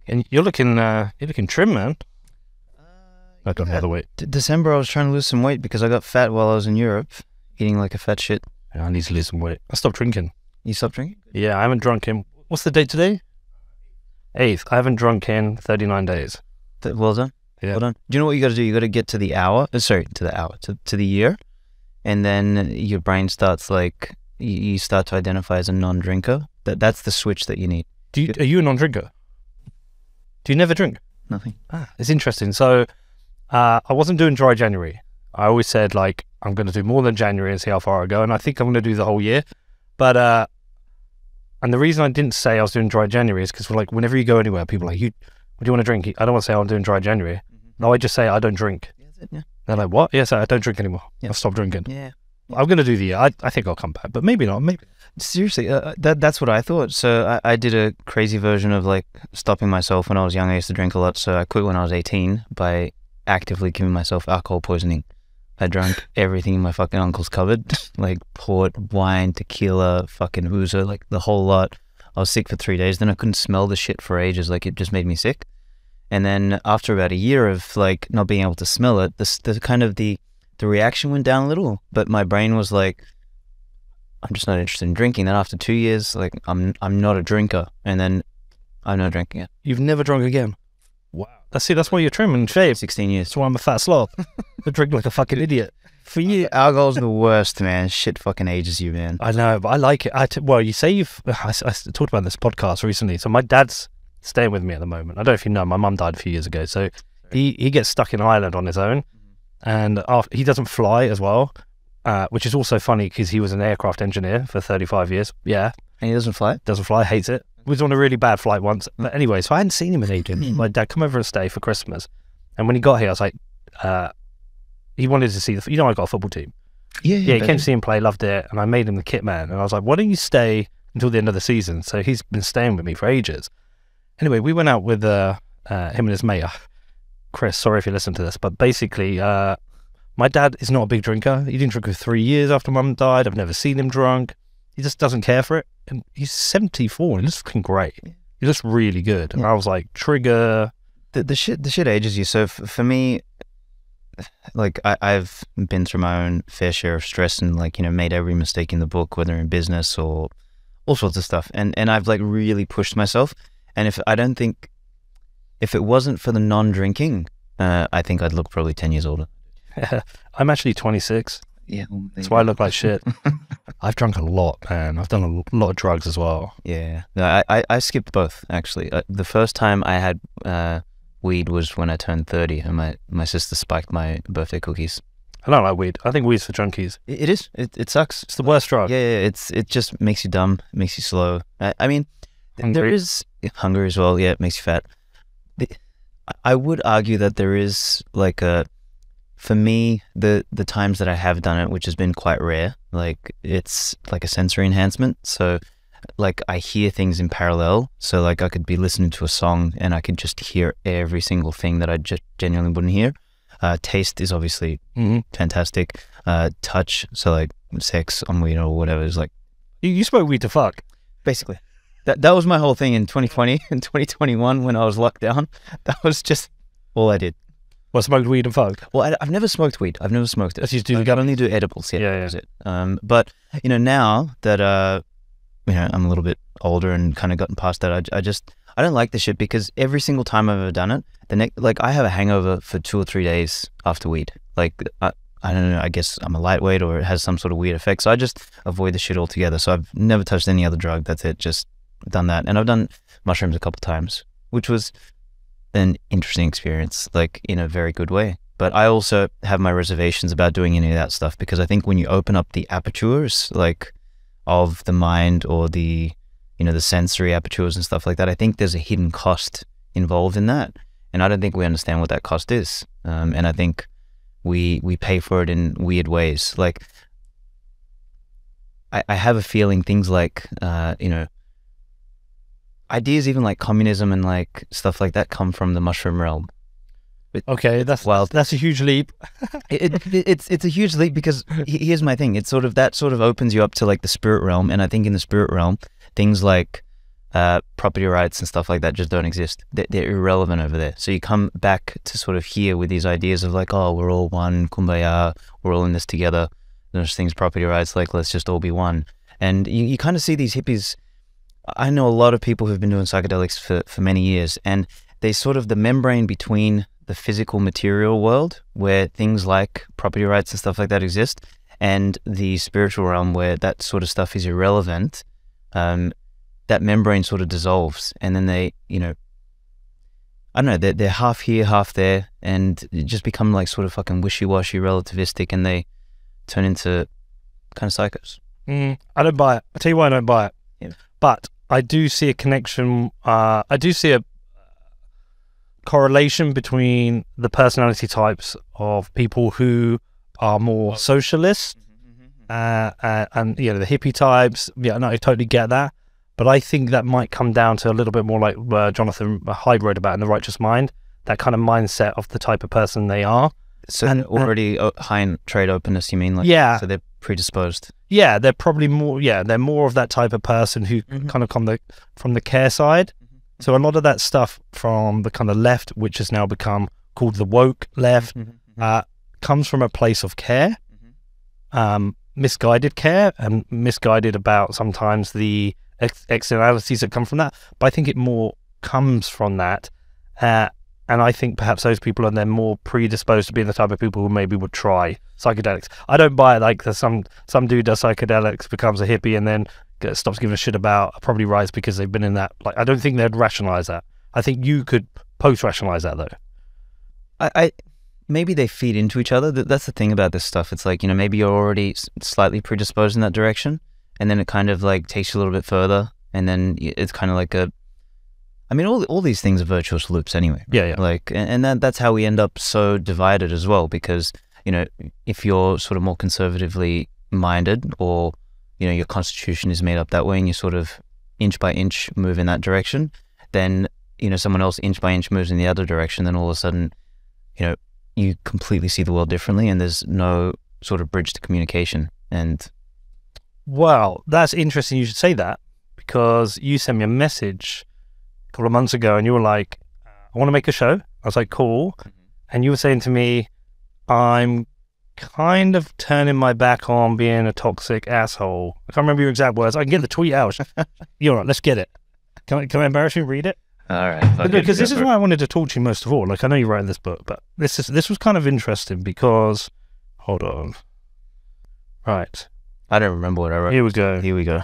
And you're looking trim, man. I don't have the weight. December, I was trying to lose some weight because I got fat while I was in Europe, eating like a fat shit. Yeah, I need to lose some weight. I stopped drinking. You stopped drinking? Yeah, I haven't drunk in, what's the date today? 8th. I haven't drunk in 39 days. Well done. Yeah. Well done. Do you know what you got to do? You got to get to the hour. Sorry, to the hour, to the year, and then your brain starts like you start to identify as a non-drinker. That's the switch that you need. Are you a non-drinker? Do you never drink? Nothing. It's interesting. So I wasn't doing dry January. I always said like I'm going to do more than January and see how far I go, and I think I'm going to do the whole year. But and the reason I didn't say I was doing dry January is because like whenever you go anywhere, people are like, what do you want to drink? I don't want to say I'm doing dry January. No, I just say I don't drink. Yeah, that's it, yeah. They're like, what? Yes, I don't drink anymore. Yeah. I've stopped drinking. Yeah. I'm going to do the year. I think I'll come back, but maybe not. Maybe. Seriously, that's what I thought. So I did a crazy version of like stopping myself when I was young. I used to drink a lot, so I quit when I was 18 by actively giving myself alcohol poisoning. I drank everything in my fucking uncle's cupboard, like port, wine, tequila, fucking ouzo, like the whole lot. I was sick for 3 days. Then I couldn't smell the shit for ages. Like it just made me sick. And then after about a year of like not being able to smell it, the reaction went down a little. But my brain was like, I'm just not interested in drinking. Then after 2 years, like I'm not a drinker. And then I'm not drinking it. You've never drunk again? Wow. That's why you're trim and shaved. 16 years. That's why I'm a fat slob. I drink like a fucking idiot. For you, alcohol's the worst, man. Shit fucking ages you, man. I know, but I like it. Well, you say I talked about this podcast recently. So my dad's staying with me at the moment. I don't know if you know, my mum died a few years ago. So he gets stuck in Ireland on his own. And he doesn't fly as well, which is also funny because he was an aircraft engineer for 35 years. Yeah. And he doesn't fly? Doesn't fly, hates it. Was on a really bad flight once. But anyway, so I hadn't seen him in ages. My dad come over and stay for Christmas. And when he got here, I was like, he wanted to see I got a football team. Yeah, he came to see him play, loved it, and I made him the kit man. And I was like, why don't you stay until the end of the season? So he's been staying with me for ages. Anyway, we went out with him and his mate, Chris. Sorry if you listen to this, but basically, my dad is not a big drinker. He didn't drink for 3 years after mum died. I've never seen him drunk. He just doesn't care for it. And he's 74 and he looks fucking great. He looks really good. And I was like, trigger. The shit ages you. So for me, like I've been through my own fair share of stress and like, made every mistake in the book, whether in business or all sorts of stuff. And I've like really pushed myself. And if it wasn't for the non-drinking, I think I'd look probably 10 years older. I'm actually 26. Yeah. That's why I look like shit. I've drunk a lot, man. I've done a lot of drugs as well. Yeah. No, I skipped both, actually. The first time I had weed was when I turned 30 and my sister spiked my birthday cookies. I don't like weed. I think weed's for junkies. It is. It sucks. It's the worst drug. Yeah. It just makes you dumb. It makes you slow. I mean, Hungry. there is hunger as well. Yeah, it makes you fat. I would argue that there is like for me, the times that I have done it, which has been quite rare, like it's like a sensory enhancement. So like I hear things in parallel. So like I could be listening to a song and I could just hear every single thing that I just genuinely wouldn't hear. Taste is obviously fantastic. Touch, so like sex on weed or whatever is like... You smoke weed to fuck? Basically. That was my whole thing in 2020 and 2021 when I was locked down. That was just all I did. Well, smoked weed and fucked? Well, I've never smoked weed. I've never smoked it. You do I only do edibles. Yeah. That's it. But, now that, I'm a little bit older and kind of gotten past that, I don't like the shit because every single time I've ever done it, I have a hangover for 2 or 3 days after weed. Like, I don't know, I guess I'm a lightweight or it has some sort of weird effect. So I just avoid the shit altogether. So I've never touched any other drug. That's it. Just done that. And I've done mushrooms a couple times, which was an interesting experience, like in a very good way. But I also have my reservations about doing any of that stuff because I think when you open up the apertures, like of the mind or the, the sensory apertures and stuff like that, I think there's a hidden cost involved in that. And I don't think we understand what that cost is. And I think we pay for it in weird ways. Like, I have a feeling things like, ideas even like communism and like stuff like that come from the mushroom realm. Okay, that's wild. That's a huge leap. It's a huge leap because here's my thing. It's that sort of opens you up to like the spirit realm. And I think in the spirit realm, things like property rights and stuff like that just don't exist. They're irrelevant over there. So you come back to sort of here with these ideas of like, oh, we're all one, kumbaya, we're all in this together. There's things, property rights, like let's just all be one. And you kind of see these hippies. I know a lot of people who've been doing psychedelics for many years, and they sort of the membrane between the physical material world where things like property rights and stuff like that exist, and the spiritual realm where that sort of stuff is irrelevant. That membrane sort of dissolves, and then they, you know, I don't know, they're half here, half there, and it just become like sort of fucking wishy-washy, relativistic, and they turn into kind of psychos. I don't buy it. I'll tell you why I don't buy it. Yeah. But I do see a connection. I do see a correlation between the personality types of people who are more socialist and, you know, the hippie types. Yeah, no, I totally get that. But I think that might come down to a little bit more like Jonathan Hyde wrote about in The Righteous Mind, that kind of mindset of the type of person they are. So already high in trade openness, you mean? Like, yeah. So they're predisposed. Yeah, they're probably more, they're more of that type of person who kind of come from the care side. So a lot of that stuff from the kind of left, which has now become called the woke left, comes from a place of care, misguided care, and misguided about sometimes the externalities that come from that. But I think it more comes from that. And I think perhaps those people are then more predisposed to being the type of people who maybe would try psychedelics. I don't buy it like some dude does psychedelics, becomes a hippie, and then stops giving a shit about property rights because they've been in that. Like, I don't think they'd rationalize that. I think you could post-rationalize that, though. I maybe they feed into each other. That's the thing about this stuff. It's like, you know, maybe you're already slightly predisposed in that direction, and then it kind of like takes you a little bit further, and then it's kind of like a, I mean, all these things are virtuous loops anyway. Yeah, yeah. Like, and that's how we end up so divided as well, because, you know, if you're sort of more conservatively minded, or, you know, your constitution is made up that way and you sort of inch by inch move in that direction, then, you know, someone else inch by inch moves in the other direction, then all of a sudden, you know, you completely see the world differently, and there's no sort of bridge to communication. And well, that's interesting you should say that, because you sent me a message a couple of months ago and you were like, I want to make a show. I was like, cool. And you were saying to me, I'm kind of turning my back on being a toxic asshole. I can't remember your exact words. I can get the tweet out. You're right, let's get it. Can I embarrass you and read it? all right. Because this is why I wanted to talk to you most of all. Like, I know you wrote this book, but this was kind of interesting because, hold on. Right. I don't remember what I wrote. Here we go. Here we go.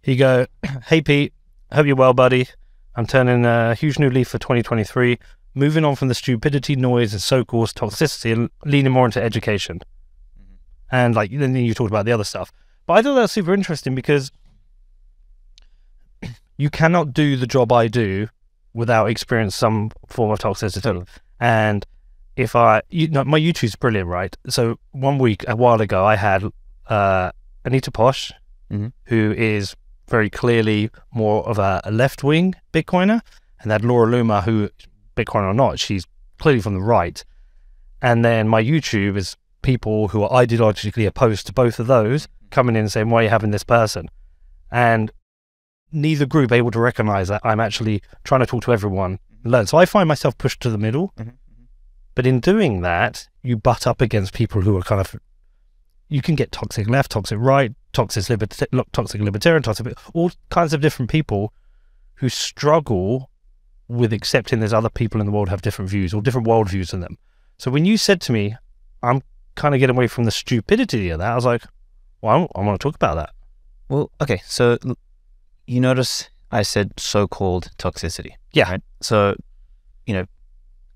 Here you go. Hey, Pete. Hope you're well, buddy. I'm turning a huge new leaf for 2023, moving on from the stupidity, noise, and so-called toxicity, and leaning more into education. And like, then you talked about the other stuff. But I thought that was super interesting because you cannot do the job I do without experiencing some form of toxicity. Totally. And if my YouTube's brilliant, right? So one week, a while ago, I had Anita Posh, who is very clearly more of a left-wing Bitcoiner, and that Laura Luma, who, Bitcoiner or not, she's clearly from the right. And then my YouTube is people who are ideologically opposed to both of those coming in and saying, why are you having this person? And neither group able to recognize that I'm actually trying to talk to everyone and learn. So I find myself pushed to the middle. But in doing that, you butt up against people who are kind of, you can get toxic left, toxic right, toxic libertarian, all kinds of different people who struggle with accepting there's other people in the world have different views or different worldviews than them. So when you said to me, I'm kind of getting away from the stupidity of that, I was like, well, I want to talk about that. Well, okay, so you notice I said so-called toxicity. Yeah. Right? So, you know,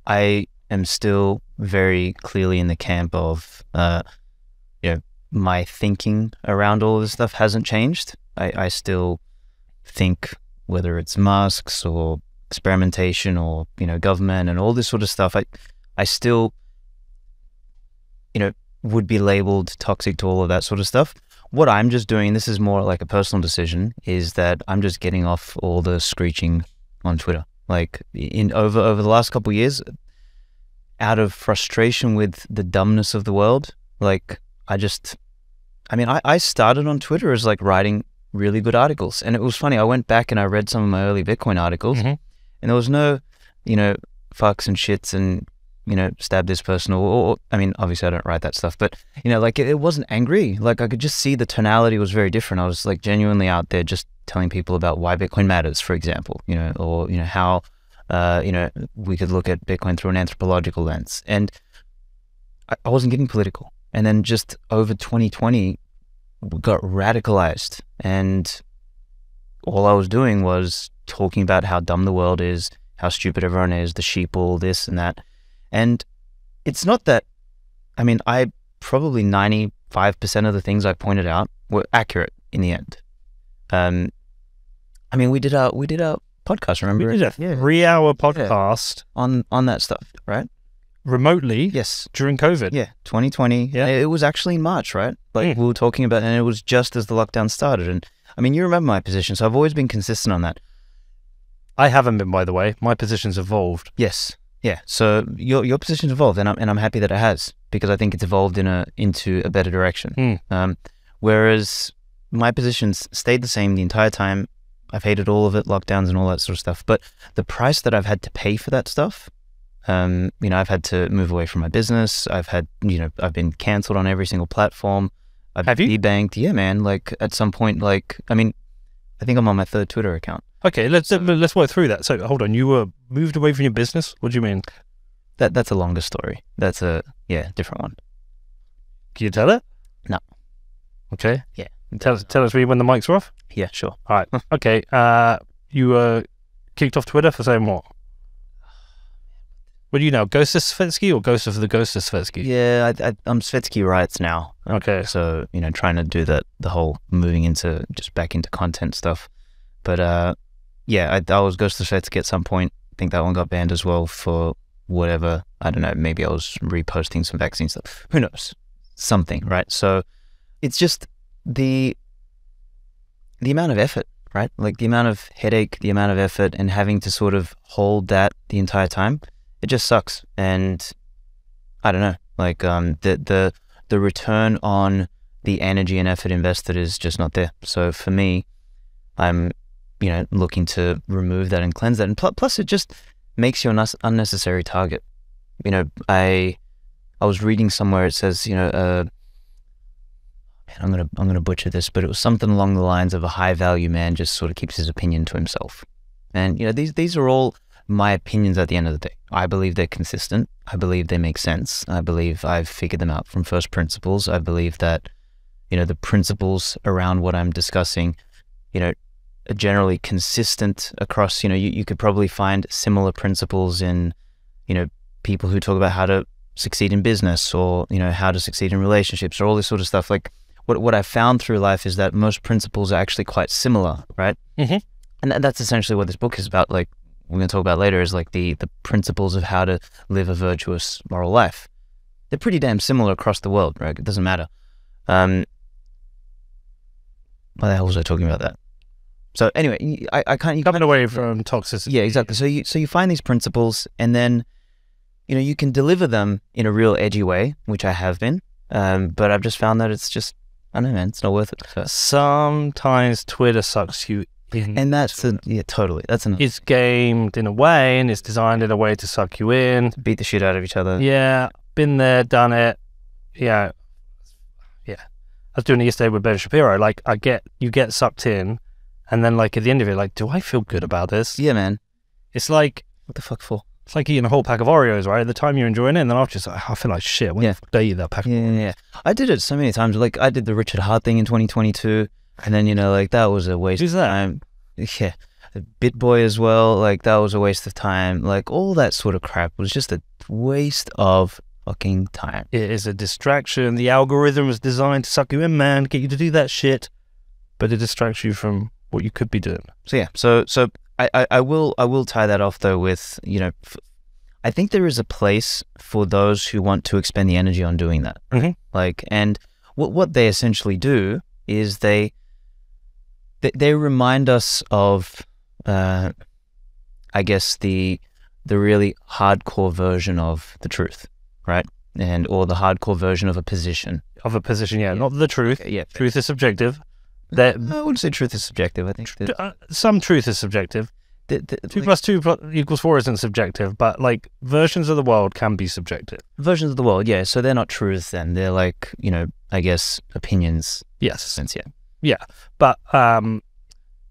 I am still very clearly in the camp of, you know, my thinking around all this stuff hasn't changed. I still think, whether it's masks or experimentation or, you know, government and all this sort of stuff, I still, you know, would be labeled toxic to all of that sort of stuff. What I'm just doing, this is more like a personal decision, is that I'm just getting off all the screeching on Twitter. Like, over the last couple of years, out of frustration with the dumbness of the world, like, I started on Twitter as like writing really good articles. And it was funny. I went back and I read some of my early Bitcoin articles, and there was no, fucks and shits and, stab this person or I mean, obviously I don't write that stuff, but, like it wasn't angry. Like I could just see the tonality was very different. I was like genuinely out there just telling people about why Bitcoin matters, for example, or, how, we could look at Bitcoin through an anthropological lens. And I wasn't getting political. And then just over 2020 got radicalized, and all I was doing was talking about how dumb the world is, how stupid everyone is, the sheeple, this and that. And it's not that, I mean, I probably 95% of the things I pointed out were accurate in the end. I mean, we did our podcast, remember? We did a 3-hour podcast on that stuff, right? Remotely. Yes. During COVID. Yeah, 2020. Yeah. It was actually in March, right? Like we were talking about, and it was just as the lockdown started. And I mean, you remember my position, so I've always been consistent on that. I haven't been, by the way. My position's evolved. Yes. Yeah. So your position's evolved, and I'm happy that it has, because I think it's evolved into a better direction. Whereas my position's stayed the same the entire time. I've hated all of it, lockdowns and all that sort of stuff. But the price that I've had to pay for that stuff, I've had to move away from my business. I've had, I've been canceled on every single platform. Have you? Debanked. Yeah, man. Like at some point, I mean, I think I'm on my 3rd Twitter account. Okay, let's work through that. So hold on, you were moved away from your business? What do you mean? That's a longer story. That's a different one. Can you tell it? No. Okay. Yeah. Tell us when the mics are off? Yeah, sure. All right. Okay. You were kicked off Twitter for saying what? What do you know? Ghost of Svetski or Ghost of the Ghost of Svetski? Yeah, I'm Svetski Writes now. Okay. So, trying to do the whole moving into just back into content stuff. But I was Ghost of Svetski at some point. I think that one got banned as well for whatever. I don't know. Maybe I was reposting some vaccine stuff. Who knows? Something, right? So it's just the amount of effort, right? Like the amount of headache, the amount of effort, and having to sort of hold that the entire time. It just sucks. And I don't know, like the return on the energy and effort invested is just not there. So for me, I'm looking to remove that and cleanse that. And plus it just makes you an unnecessary target. I was reading somewhere, it says, I'm gonna butcher this, but it was something along the lines of a high value man just sort of keeps his opinion to himself. And these are all my opinions at the end of the day. I believe they're consistent. I believe they make sense. I believe I've figured them out from first principles. I believe that, the principles around what I'm discussing, are generally consistent across, you could probably find similar principles in, people who talk about how to succeed in business or, how to succeed in relationships or all this sort of stuff. Like what I've found through life is that most principles are actually quite similar, right? And that's essentially what this book is about. Like, we're going to talk about later is like the principles of how to live a virtuous moral life. They're pretty damn similar across the world, right? It doesn't matter. Why the hell was I talking about that? So anyway, I can't... Coming away from toxicity. Yeah, exactly. So you find these principles, and then, you can deliver them in a real edgy way, which I have been. But I've just found that it's just, I don't know, man, it's not worth it. Sometimes Twitter sucks you in. And that's totally. It's gamed in a way, and it's designed in a way to suck you in. To beat the shit out of each other. Yeah, been there, done it. Yeah. I was doing it yesterday with Ben Shapiro. Like, you get sucked in, and then like at the end of it, like, do I feel good about this? Yeah, man. It's like, what the fuck for? It's like eating a whole pack of Oreos, right? At the time you're enjoying it, and then after it's like, I feel like shit. When the fuck did I eat that pack? Yeah. I did it so many times. Like, I did the Richard Hart thing in 2022, and then like that was a waste. Who's that? Of time. Yeah, BitBoy as well. Like that was a waste of time. Like all that sort of crap was just a waste of fucking time. It is a distraction. The algorithm was designed to suck you in, man, get you to do that shit, but it distracts you from what you could be doing. So yeah, so I will tie that off though with, I think there is a place for those who want to expend the energy on doing that. Like, and what they essentially do is they remind us of, I guess the really hardcore version of the truth, right? Or the hardcore version of a position. Yeah. Not the truth. Yeah. Truth is subjective. I wouldn't say truth is subjective. I think some truth is subjective. 2 plus 2 equals 4 isn't subjective, but like versions of the world can be subjective. Versions of the world, yeah. So they're not truths then. They're like, I guess opinions. Yes. Sense, yeah. Yeah. But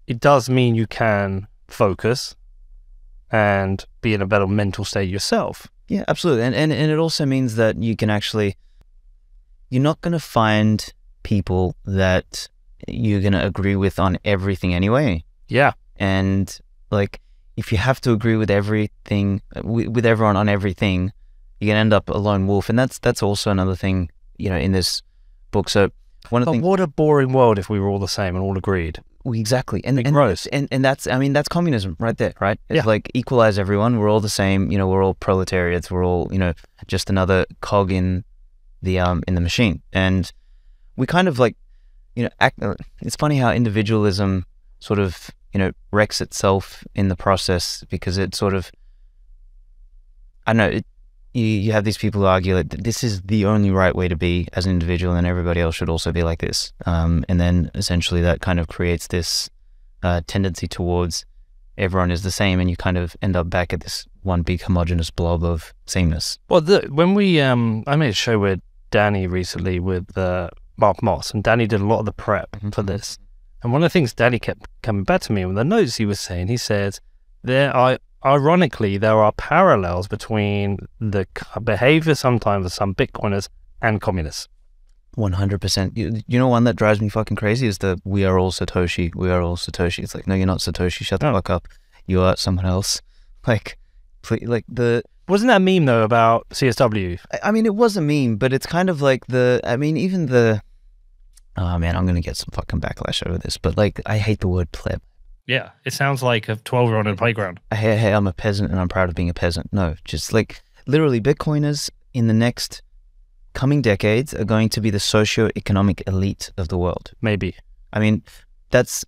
it does mean you can focus and be in a better mental state yourself. Yeah, absolutely. And it also means that you can actually, you're not going to find people that you're going to agree with on everything anyway. Yeah. And like, if you have to agree with everything, with everyone on everything, you're gonna end up a lone wolf. And that's also another thing, in this book. So what a boring world if we were all the same and all agreed. Exactly. And gross. And that's, that's communism right there, right? It's like equalize everyone. We're all the same. We're all proletariats. We're all, just another cog in the machine. And we kind of like, it's funny how individualism sort of, wrecks itself in the process, because it sort of, I don't know, you have these people who argue that this is the only right way to be as an individual, and everybody else should also be like this. And then essentially that kind of creates this tendency towards everyone is the same, and you kind of end up back at this one big homogenous blob of sameness. Well, when we, I made a show with Danny recently with Mark Moss, and Danny did a lot of the prep for this. And one of the things Danny kept coming back to me with the notes he was saying, he said, ironically, there are parallels between the behavior sometimes of some Bitcoiners and communists. 100%. You know, one that drives me fucking crazy is the "we are all Satoshi, we are all Satoshi." It's like, no, you're not Satoshi. Shut the fuck up. You are someone else. Like wasn't that a meme though about CSW? I mean, it was a meme, but it's kind of like oh man, I'm going to get some fucking backlash over this, but like, I hate the word pleb. Yeah, it sounds like a 12-year-old in a playground. Hey, I'm a peasant and I'm proud of being a peasant. No, just like, literally, Bitcoiners in the next coming decades are going to be the socio-economic elite of the world. Maybe. I mean, that's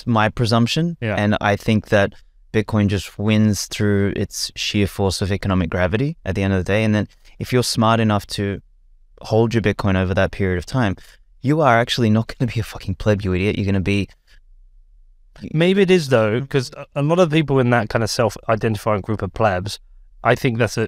my presumption. Yeah. And I think that Bitcoin just wins through its sheer force of economic gravity at the end of the day. And then if you're smart enough to hold your Bitcoin over that period of time, you are actually not going to be a fucking pleb, you idiot. You're going to be... Maybe it is though, because a lot of people in that kind of self-identifying group of plebs, I think that's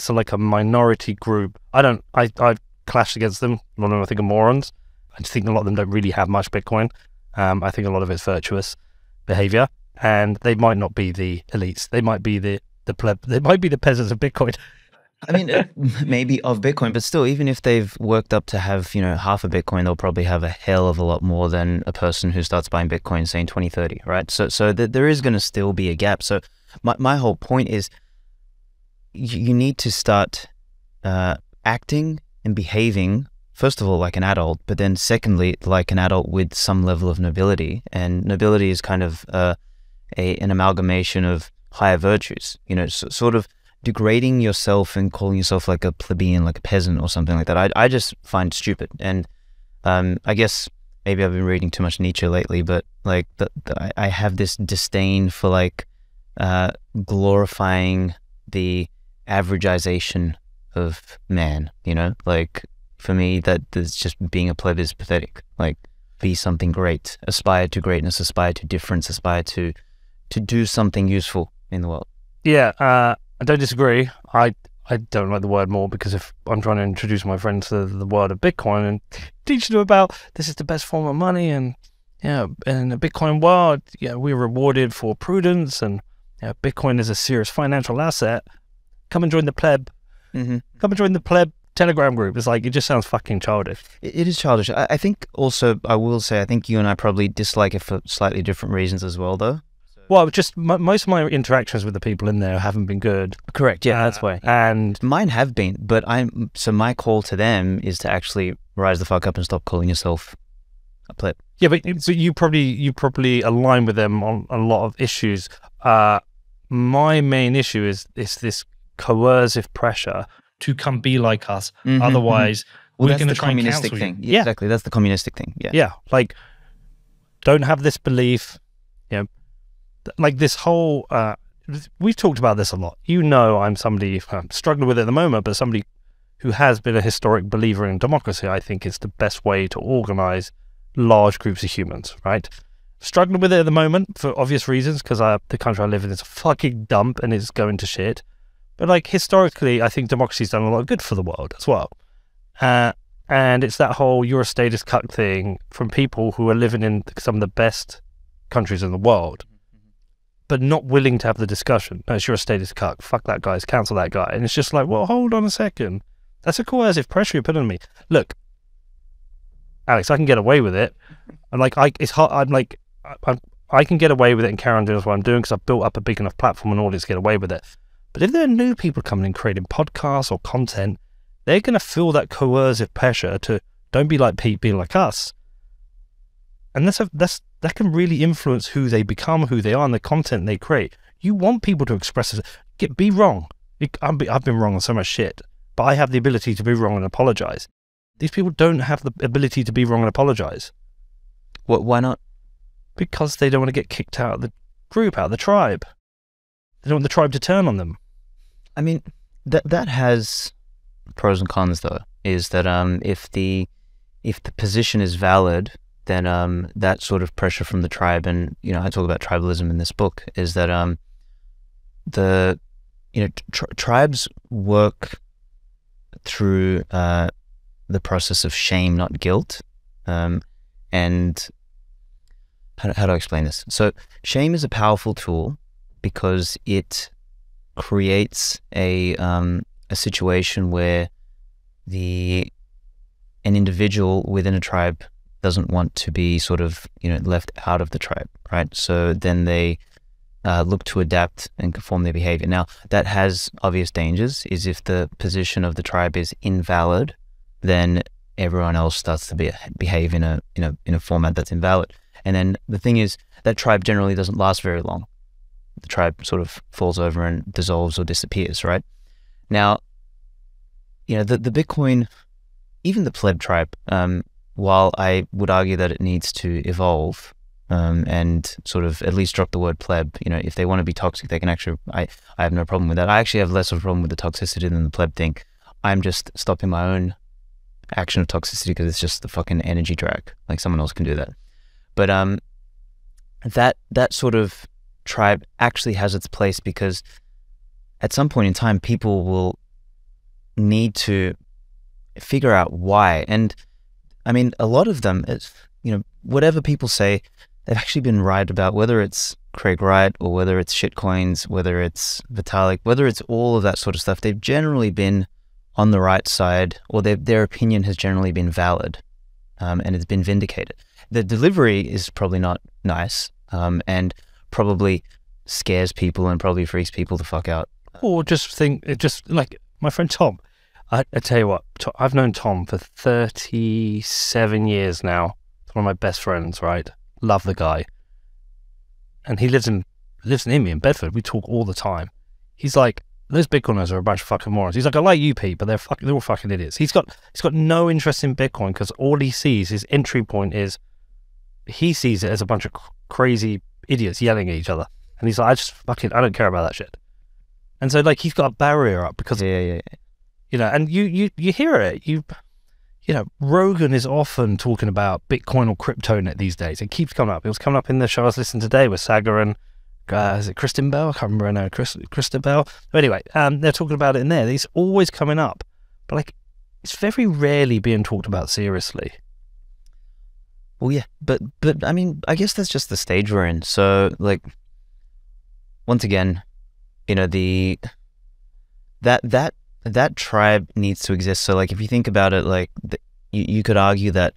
like a minority group. I've clashed against them. A lot of them I think are morons. I just think a lot of them don't really have much Bitcoin. I think a lot of it's virtuous behavior, and they might not be the elites. They might be the pleb. They might be the peasants of Bitcoin. I mean, maybe of Bitcoin, but still, even if they've worked up to have, half a Bitcoin, they'll probably have a hell of a lot more than a person who starts buying Bitcoin, say in 2030, right? So there is going to still be a gap. So my whole point is you need to start acting and behaving, first of all, like an adult, but then secondly, like an adult with some level of nobility. And nobility is kind of an amalgamation of higher virtues, sort of degrading yourself and calling yourself like a plebeian, like a peasant or something like that. I just find stupid. And I guess maybe I've been reading too much Nietzsche lately, but like I have this disdain for like glorifying the averagization of man, like for me that there's just being a pleb is pathetic. Like, be something great, aspire to greatness, aspire to difference, aspire to do something useful in the world. Yeah, I don't disagree. I don't like the word more, because if I'm trying to introduce my friends to the world of Bitcoin and teach them about this is the best form of money, and in the Bitcoin world, we're rewarded for prudence, and Bitcoin is a serious financial asset. Come and join the pleb. Come and join the pleb Telegram group. It's like, it just sounds fucking childish. It is childish. I think also, I will say, I think you and I probably dislike it for slightly different reasons as well, though. Well, just most of my interactions with the people in there haven't been good. Correct. Yeah, that's why. And mine have been, but so my call to them is to actually rise the fuck up and stop calling yourself a pleb. Yeah, but you probably align with them on a lot of issues. My main issue is this coercive pressure to come be like us. Otherwise, we're going to try and cancel you. Thing. Yeah, exactly. That's the communistic thing. Yeah. Yeah, like, don't have this belief. Like this whole, we've talked about this a lot. I'm somebody, I'm struggling with it at the moment, but somebody who has been a historic believer in democracy. I think it's the best way to organize large groups of humans, right? Struggling with it at the moment for obvious reasons, because the country I live in is a fucking dump and it's going to shit. But like historically, I think democracy's done a lot of good for the world as well. And it's that whole you're a status cuck thing from people who are living in some of the best countries in the world, but not willing to have the discussion. No, you're a status cuck. Fuck that guy. Cancel that guy. And it's just like, well, hold on a second. That's a coercive pressure you're putting on me. Look, Alex, I can get away with it. And like, it's hard. I can get away with it and carry on doing what I'm doing because I've built up a big enough platform and audience to get away with it. But if there are new people coming in creating podcasts or content, they're going to feel that coercive pressure to don't be like Pete, be like us. And that can really influence who they become, who they are, and the content they create. You want people to express it. Be wrong. I've been wrong on so much shit, but I have the ability to be wrong and apologize. These people don't have the ability to be wrong and apologize. Why not? Because they don't want to get kicked out of the group, out of the tribe. They don't want the tribe to turn on them. I mean, that has pros and cons though. Is that if the position is valid, then that sort of pressure from the tribe, and I talk about tribalism in this book, is that tribes work through the process of shame, not guilt. And how do I explain this? So shame is a powerful tool because it creates a situation where an individual within a tribe doesn't want to be sort of left out of the tribe, right? So then they look to adapt and conform their behavior. Now that has obvious dangers. Is if the position of the tribe is invalid, then everyone else starts to behave in a format that's invalid. And then the thing is that tribe generally doesn't last very long. The tribe sort of falls over and dissolves or disappears, right? Now, the Bitcoin, even the pleb tribe, while I would argue that it needs to evolve and sort of at least drop the word pleb, if they want to be toxic, they can actually, I have no problem with that. I actually have less of a problem with the toxicity than the pleb thing. I'm just stopping my own action of toxicity because it's just the fucking energy drag. Like someone else can do that. But that sort of tribe actually has its place because at some point in time, people will need to figure out why. And I mean, a lot of them, whatever people say, they've actually been right about, whether it's Craig Wright or whether it's shitcoins, whether it's Vitalik, whether it's all of that sort of stuff. They've generally been on the right side, or their opinion has generally been valid, and it's been vindicated. The delivery is probably not nice, and probably scares people and probably freaks people the fuck out. Or just like my friend Tom. I tell you what, I've known Tom for 37 years now. He's one of my best friends, right? Love the guy. And he lives near me in Bedford. We talk all the time. He's like, those Bitcoiners are a bunch of fucking morons. He's like, I like you, Pete, but they're all fucking idiots. He's got no interest in Bitcoin because all he sees, his entry point is, he sees it as a bunch of crazy idiots yelling at each other. And he's like, I don't care about that shit. And so like, he's got a barrier up because, Yeah. And you hear it. Rogan is often talking about Bitcoin or CryptoNet these days. It keeps coming up. It was coming up in the show I was listening to today with Saga and, is it Kristen Bell? I can't remember her name. Kristen Bell. But anyway, they're talking about it in there. It's always coming up. But like, it's very rarely being talked about seriously. Well, yeah, but I mean, I guess that's just the stage we're in. So, like, once again, that tribe needs to exist. So, like, if you think about it, like, you could argue that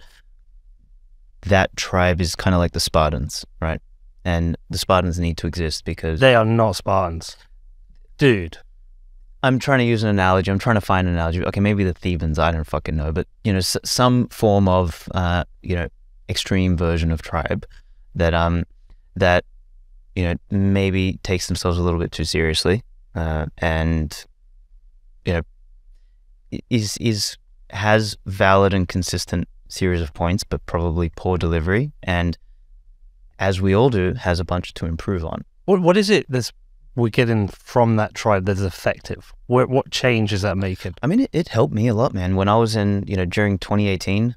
tribe is kind of like the Spartans, right? And the Spartans need to exist because they are not Spartans, dude. I'm trying to use an analogy. I'm trying to find an analogy. Okay, maybe the Thebans. I don't fucking know, but some form of extreme version of tribe that maybe takes themselves a little bit too seriously, and has valid and consistent series of points, but probably poor delivery, and as we all do, has a bunch to improve on. What is it that's we're getting from that tribe that is effective? What change is that making? I mean, it helped me a lot, man. When I was in, during 2018,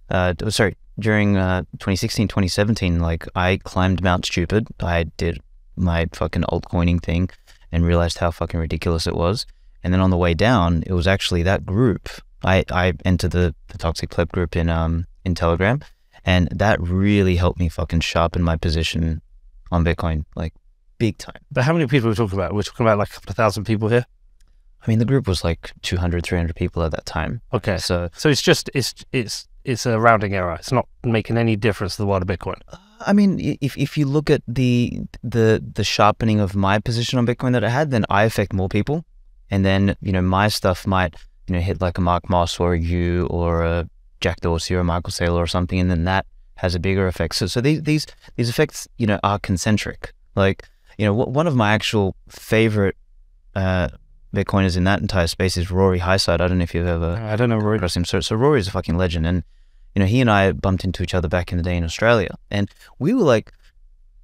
during 2016, 2017, like I climbed Mount Stupid. I did my fucking altcoining thing and realized how fucking ridiculous it was. And then on the way down, it was actually that group. I entered the Toxic Pleb group in Telegram, and that really helped me fucking sharpen my position on Bitcoin, like big time. But how many people are we talking about? We're talking about like a couple of thousand people here? I mean, the group was like 200, 300 people at that time. Okay. So it's just, it's a rounding error. It's not making any difference to the world of Bitcoin. I mean, if you look at the sharpening of my position on Bitcoin that I had, then I affect more people. And then, my stuff might, hit like a Mark Moss or a you or a Jack Dorsey or a Michael Saylor or something. And then that has a bigger effect. So these effects, are concentric. Like, one of my actual favorite Bitcoiners in that entire space is Rory Highside. I don't know if you've ever... I don't know Rory. Across him. So Rory's a fucking legend. And, he and I bumped into each other back in the day in Australia. And we were like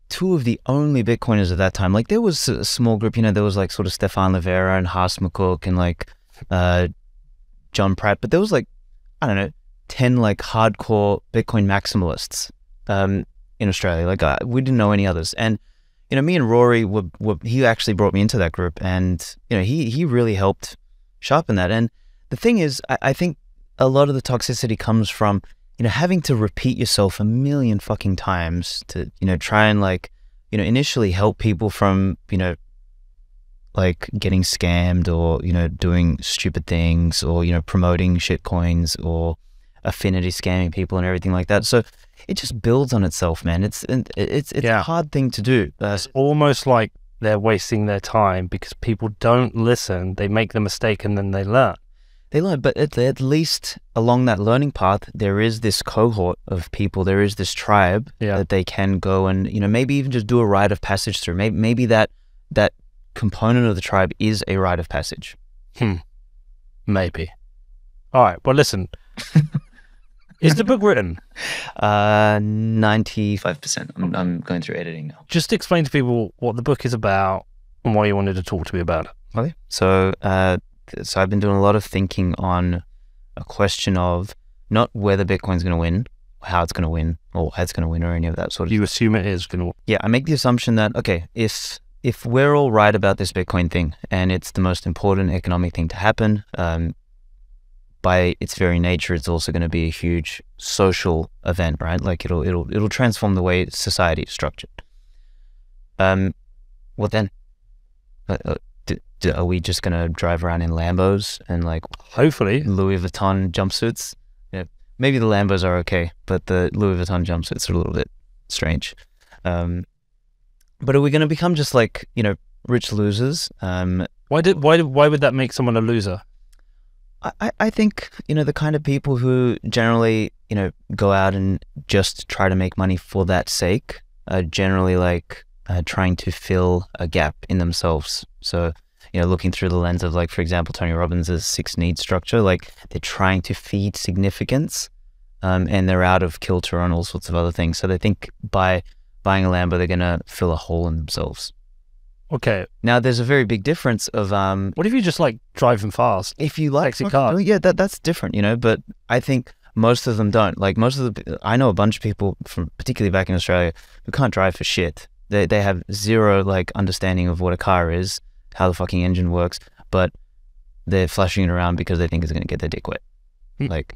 two of the only Bitcoiners at that time. Like there was a small group, there was like sort of Stefan Livera and Haas McCook and like John Pratt. But there was like, I don't know, 10 like hardcore Bitcoin maximalists in Australia. Like we didn't know any others. And me and Rory he actually brought me into that group, and he really helped sharpen that. And the thing is, I think a lot of the toxicity comes from having to repeat yourself a million fucking times to try and like initially help people from like getting scammed or doing stupid things or promoting shit coins or affinity scamming people and everything like that. So it just builds on itself, man. It's a hard thing to do. It's almost like they're wasting their time because people don't listen. They make the mistake and then they learn. But at least along that learning path, there is this cohort of people. There is this tribe that they can go and maybe even just do a rite of passage through. Maybe that component of the tribe is a rite of passage. Maybe. All right. Well, listen. Is the book written? 95%. I'm going through editing now. Just explain to people what the book is about and why you wanted to talk to me about it. Okay. So I've been doing a lot of thinking on a question of not whether Bitcoin's going to win, how it's going to win, or how it's going to win, or any of that sort of. You assume it is going to win. Yeah, I make the assumption that if we're all right about this Bitcoin thing and it's the most important economic thing to happen, by its very nature, it's also going to be a huge social event, right? Like it'll transform the way society is structured. What then? Are we just going to drive around in Lambos and like hopefully Louis Vuitton jumpsuits? Yeah, maybe the Lambos are okay, but the Louis Vuitton jumpsuits are a little bit strange. But are we going to become just like rich losers? Why would that make someone a loser? I think, the kind of people who generally, go out and just try to make money for that sake are generally like trying to fill a gap in themselves. So, looking through the lens of like, for example, Tony Robbins' 6 needs structure, like they're trying to feed significance and they're out of kilter on all sorts of other things. So they think by buying a Lambo, they're going to fill a hole in themselves. Okay. Now, there's a very big difference of... what if you just like driving fast? If you like... Sexy cars. Yeah, that's different, but I think most of them don't. Like I know a bunch of people, from particularly back in Australia, who can't drive for shit. They have zero like understanding of what a car is, how the fucking engine works, but they're flashing it around because they think it's going to get their dick wet.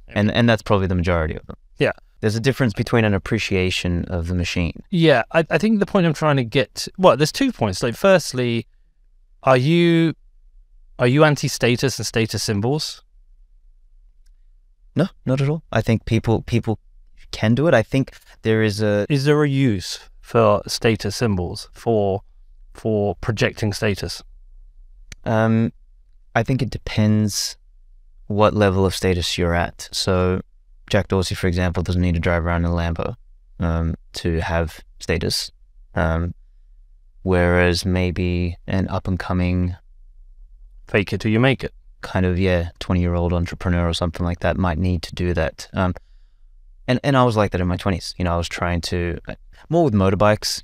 And that's probably the majority of them. Yeah. There's a difference between an appreciation of the machine. Yeah, I think the point I'm trying to get... Well, there's 2 points. Like, firstly, are you anti-status and status symbols? No, not at all. I think people can do it. I think there is a... Is there a use for status symbols, for projecting status? I think it depends what level of status you're at. So... Jack Dorsey, for example, doesn't need to drive around in a Lambo to have status. Whereas maybe an up-and-coming... Fake it till you make it. Kind of, 20-year-old entrepreneur or something like that might need to do that. And I was like that in my 20s. I was trying to... More with motorbikes,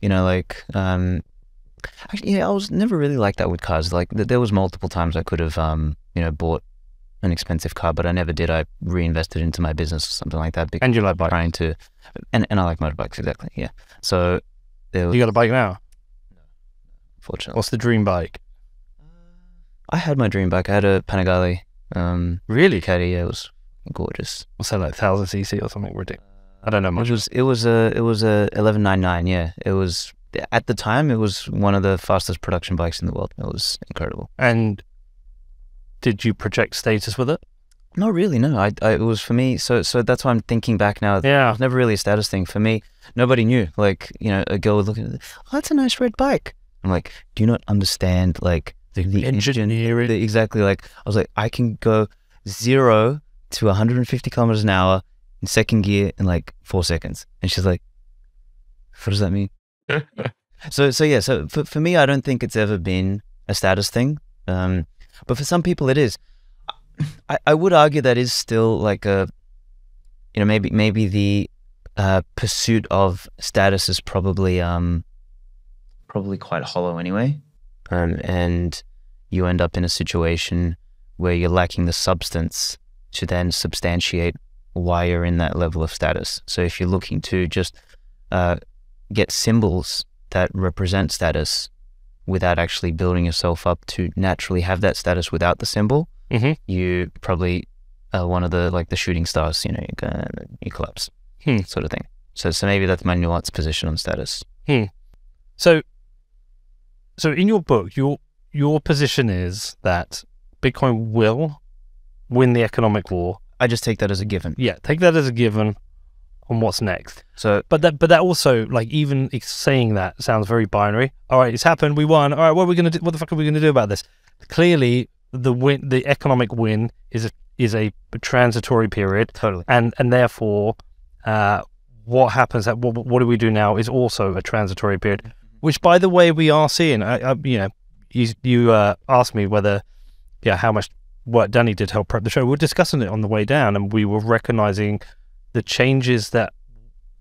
Actually, yeah, I was never really like that with cars. Like there was multiple times I could have, you know, bought an expensive car, but I never did. I reinvested into my business or something like that. And you like bikes? Trying to, and I like motorbikes, exactly. Yeah. So there was, You got a bike now? fortunately. What's the dream bike? I had my dream bike. I had a Panigale. Really? Caddy. Yeah, it was gorgeous. What's that, like 1000cc or something ridiculous? I don't know much. It was a 1199. Yeah, it was at the time. It was one of the fastest production bikes in the world. It was incredible. And did you project status with it? Not really. No, it was for me. So that's why I'm thinking back now. Yeah. It was never really a status thing for me. Nobody knew. Like, you know, a girl would look at it. Oh, that's a nice red bike. I'm like, do you not understand like the engineering? Exactly. Like I was like, I can go 0 to 150 kilometers an hour in second gear in like 4 seconds. And she's like, what does that mean? So yeah. So for me, I don't think it's ever been a status thing. But for some people, it is. I would argue that is still like a, you know, maybe the pursuit of status is probably quite hollow anyway, and you end up in a situation where you're lacking the substance to then substantiate why you're in that level of status. So if you're looking to just get symbols that represent status without actually building yourself up to naturally have that status without the symbol, you probably are one of the like the shooting stars, you know, you collapse, sort of thing. So maybe that's my nuanced position on status. So in your book, your position is that Bitcoin will win the economic war. I just take that as a given. Yeah, take that as a given on what's next. So, but that also, like, even saying that sounds very binary. All right, it's happened, we won. All right, what are we gonna do? What the fuck are we gonna do about this? Clearly, the economic win is a transitory period. Totally. And therefore, what happens? What do we do now? Is also a transitory period. Which, by the way, we are seeing. You know, you asked me whether, how much work Danny did to help prep the show. We were discussing it on the way down, and we were recognizing the changes that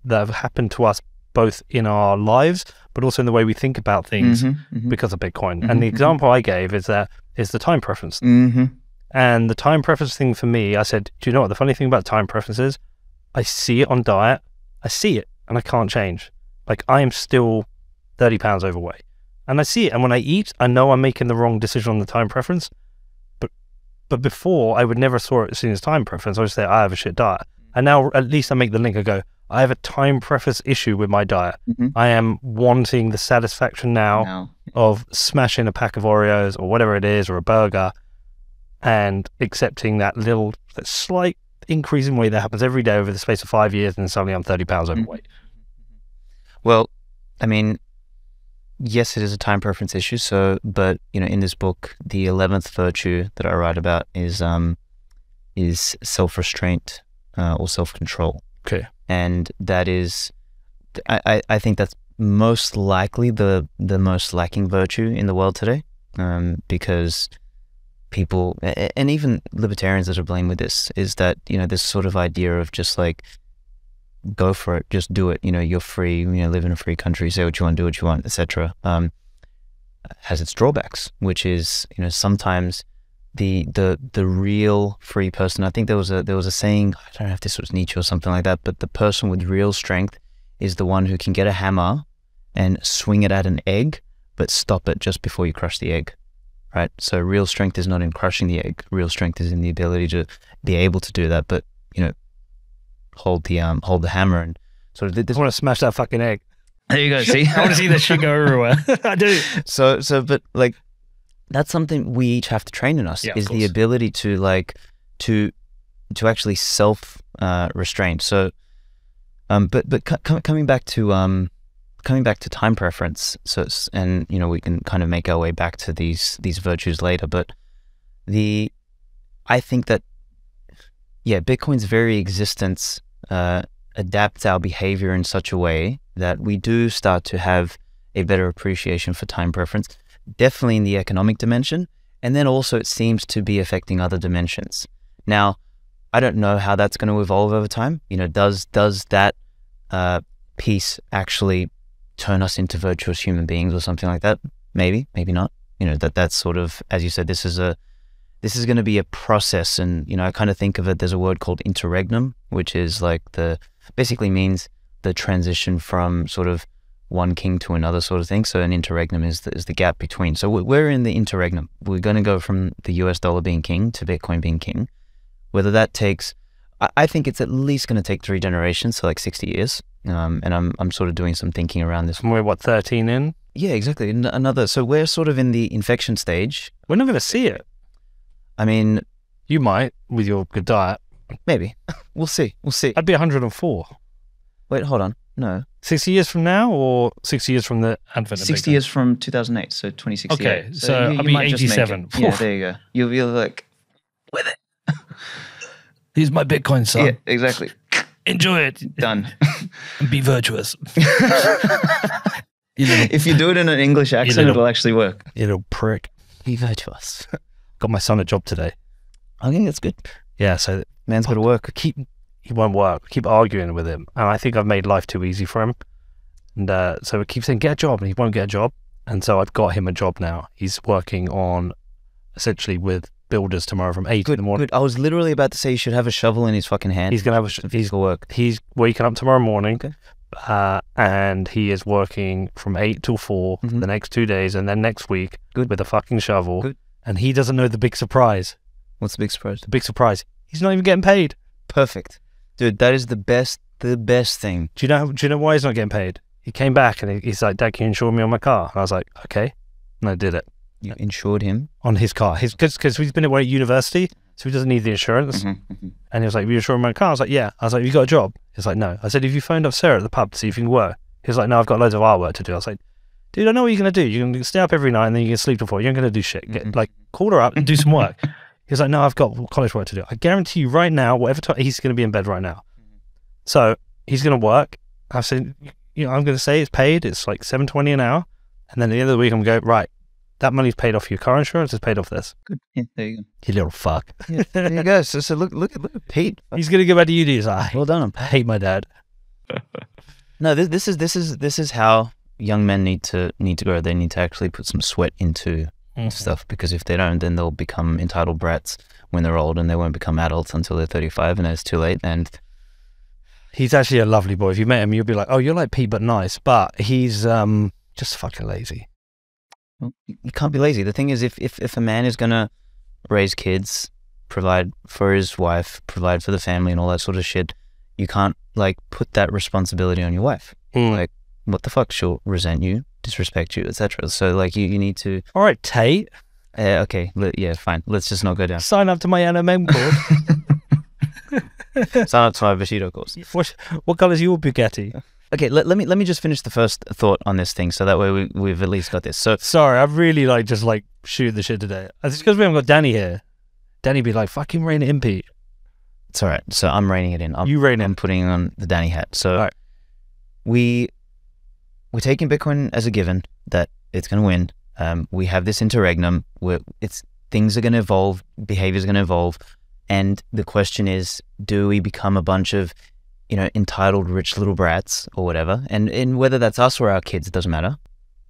have happened to us both in our lives, but also in the way we think about things because of Bitcoin. And the example I gave is the time preference. And the time preference thing for me, I said, do you know what the funny thing about time preference is? I see it on diet, I see it, and I can't change. Like, I am still 30 pounds overweight, and I see it. And when I eat, I know I'm making the wrong decision on the time preference. But before, I would never saw it seen as time preference. I would say, I have a shit diet. And now at least I make the link. I go, I have a time preference issue with my diet. I am wanting the satisfaction now of smashing a pack of Oreos or whatever it is, or a burger, and accepting that slight increase in weight that happens every day over the space of 5 years, and then suddenly I'm 30 pounds overweight. Well, I mean, yes, it is a time preference issue. So, but you know, in this book, the 11th virtue that I write about is self-restraint or self-control. Okay. And that is, I think that's most likely the most lacking virtue in the world today, because people, and even libertarians that are blamed with this, is that, you know, this sort of idea of just like, go for it, just do it, you know, you're free, you know, live in a free country, say what you want, do what you want, etc., has its drawbacks, which is, you know, sometimes the real free person, I think there was a saying, I don't know if this was Nietzsche or something like that, but the person with real strength is the one who can get a hammer and swing it at an egg, but stop it just before you crush the egg, right? So real strength is not in crushing the egg. Real strength is in the ability to be able to do that, but, you know, hold the hammer and sort of. I want to smash that fucking egg. There you go. See, I want to see that shit go everywhere. I do. So, but like, that's something we each have to train in us, is the ability to like, to actually self restrain. So, but coming back to time preference. So, and you know, we can kind of make our way back to these virtues later. But I think that, Bitcoin's very existence adapts our behavior in such a way that we do start to have a better appreciation for time preference, definitely in the economic dimension, and then also it seems to be affecting other dimensions. Now, I don't know how that's going to evolve over time. You know, does that piece actually turn us into virtuous human beings or something like that. Maybe not. That's sort of, as you said, this is going to be a process. And, I kind of think of it, there's a word called interregnum, which is like basically means the transition from sort of one king to another sort of thing. So an interregnum is the gap between. So we're in the interregnum. We're going to go from the US dollar being king to Bitcoin being king. Whether that takes, I think it's at least going to take 3 generations, so like 60 years. And I'm sort of doing some thinking around this. And we're 13 in? Yeah, exactly. So we're sort of in the infection stage. We're not going to see it. I mean, you might with your good diet. Maybe. We'll see. I'd be 104. Wait, hold on. No. 60 years from now or 60 years from the advent? 60 years from 2008, so 2068. Okay, so I'll be 87. Yeah, there you go. You'll be like, with it. Here's my Bitcoin, son. Yeah, exactly. Enjoy it. Done. And be virtuous. If you do it in an English accent, it'll actually work. You little prick. Be virtuous. Got my son a job today. Okay, that's good. Yeah, so man's got to work. He won't work. Keep arguing with him, and I think I've made life too easy for him. And so I keep saying, get a job, and he won't get a job. And so I've got him a job now. He's working on, essentially, with builders tomorrow from 8 in the morning. Good. I was literally about to say you should have a shovel in his fucking hand. He's going to have he's got work. He's waking up tomorrow morning, and he is working from 8 till 4 for the next 2 days, and then next week with a fucking shovel. Good. And he doesn't know the big surprise. What's the big surprise? The big surprise. He's not even getting paid. Perfect. Dude, that is the best thing. Do you know why he's not getting paid? He came back and he's like, Dad, can you insure me on my car? And I was like, okay. And I did it. You insured him? On his car. Because he's been away at university, so he doesn't need the insurance. And he was like, you insure my car? I was like, yeah. I was like, you got a job? He's like, no. I said, have you phoned up Sarah at the pub to see if you can work? He was like, no, I've got loads of artwork to do. I was like, dude, I know what you're going to do. You're going to stay up every night and then you're going to sleep till 4. You're not going to do shit. Call her up and do some work. He's like, no, I've got college work to do. I guarantee you right now, whatever time, he's going to be in bed right now. So he's going to work. I said, I'm going to say it's paid. It's like $7.20 an hour. And then at the end of the week, I'm going to go, right, that money's paid off your car insurance, is paid off this. Good. Yeah, there you go. You little fuck. Yeah, there you go. So look at Pete. He's going to go back to uni. He's like, well done. I hate my dad. No, this is how young men need to grow. They need to actually put some sweat into stuff, because if they don't, then they'll become entitled brats when they're old, and they won't become adults until they're 35, and it's too late. And he's actually a lovely boy. If you met him, you'll be like, oh, you're like Pete but nice. But he's just fucking lazy. Well, you can't be lazy. The thing is, if a man is gonna raise kids, provide for his wife, provide for the family and all that sort of shit, you can't like put that responsibility on your wife. Like, what the fuck? She'll resent you, disrespect you, etc. So like you need to. All right, Tate. Okay, yeah, fine. Let's just not go down. Sign up to my NMM course. Sign up to my Bushido course. What colour is your Bugatti? Okay, let me just finish the first thought on this thing, so that way we've at least got this. So sorry, I've really just shoot the shit today. It's because we haven't got Danny here. Danny be like, fucking rein it in, Pete. It's all right. So I'm reining it in. You rein it in. I'm putting on the Danny hat. So right. We're taking Bitcoin as a given that it's going to win. We have this interregnum where things are going to evolve, behavior is going to evolve, and the question is, do we become a bunch of entitled rich little brats or whatever, and whether that's us or our kids, it doesn't matter.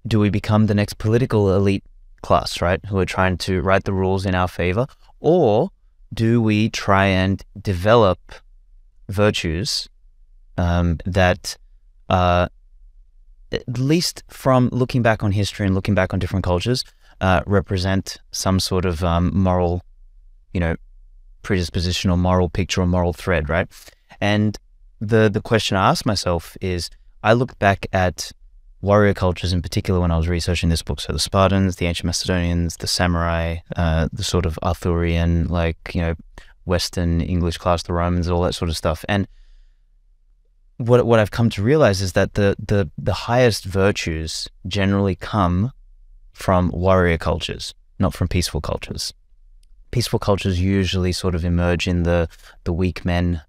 Do we become the next political elite class, right, who are trying to write the rules in our favor, or do we try and develop virtues that at least from looking back on history and looking back on different cultures, represent some sort of moral, predisposition or moral picture or moral thread, right? And the question I asked myself is, I looked back at warrior cultures in particular when I was researching this book. So the Spartans, the ancient Macedonians, the samurai, the sort of Arthurian, Western English class, the Romans, all that sort of stuff. And what I've come to realize is that the highest virtues generally come from warrior cultures, not from peaceful cultures. Peaceful cultures usually sort of emerge in the weak men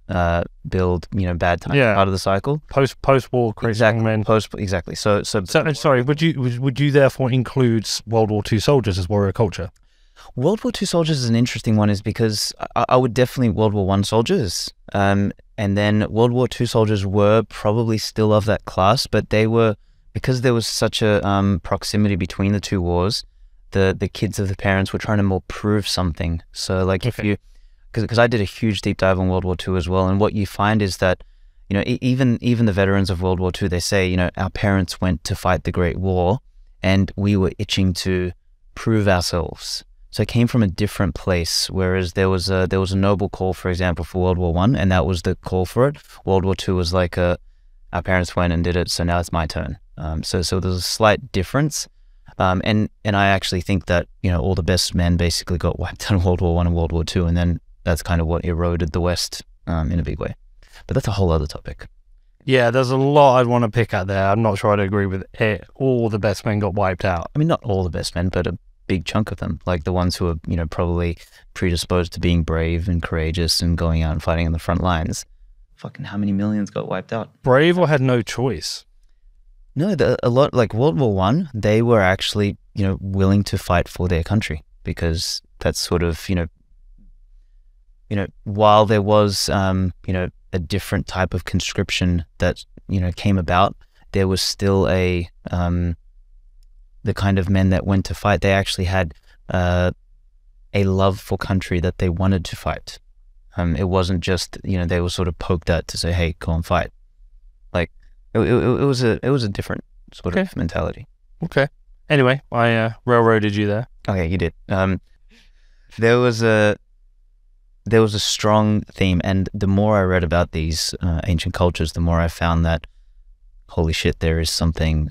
build, bad times part of the cycle. Post-war crazy men. Exactly. So sorry, would you therefore include World War II soldiers as warrior culture? World War II soldiers is an interesting one, is because I would definitely World War I soldiers, and then World War II soldiers were probably still of that class, but they were because there was such a proximity between the two wars, the kids of the parents were trying to more prove something. So like if you, because I did a huge deep dive on World War II as well, and what you find is that, you know, even the veterans of World War II, they say, you know, our parents went to fight the Great War, and we were itching to prove ourselves. So it came from a different place. Whereas there was a noble call, for example, for World War I, and that was the call for it. World War II was like our parents went and did it, so now it's my turn. So there's a slight difference. And I actually think that, you know, all the best men basically got wiped out in World War I and World War II, and then that's kind of what eroded the West in a big way. But that's a whole other topic. Yeah, there's a lot I'd want to pick at there. I'm not sure I'd agree with it. All the best men got wiped out. I mean, not all the best men, but a big chunk of them, like the ones who are, you know, probably predisposed to being brave and courageous and going out and fighting in the front lines. Fucking how many millions got wiped out? Brave or had no choice? No, a lot, like World War One, they were actually, you know, willing to fight for their country, because that's sort of, you know, while there was, you know, a different type of conscription that, you know, came about, there was still the kind of men that went to fight. They actually had a love for country that they wanted to fight. It wasn't just, you know, they were sort of poked at to say, hey, go and fight. Like it was a different sort of mentality. Okay. Anyway, I railroaded you there. Okay, you did. There was a strong theme, and the more I read about these ancient cultures, the more I found that, holy shit, there is something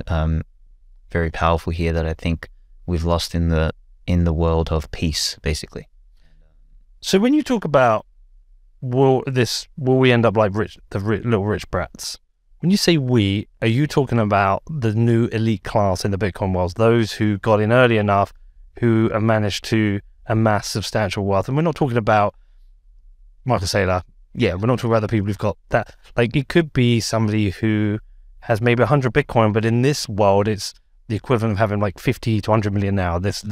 very powerful here that I think we've lost in the world of peace, basically. So when you talk about will we end up like little rich brats? When you say we, are you talking about the new elite class in the Bitcoin world, those who got in early enough, who have managed to amass substantial wealth? And we're not talking about Michael Saylor. Yeah, we're not talking about the people who've got that. Like, it could be somebody who has maybe 100 Bitcoin, but in this world, it's the equivalent of having like 50 to 100 million now. This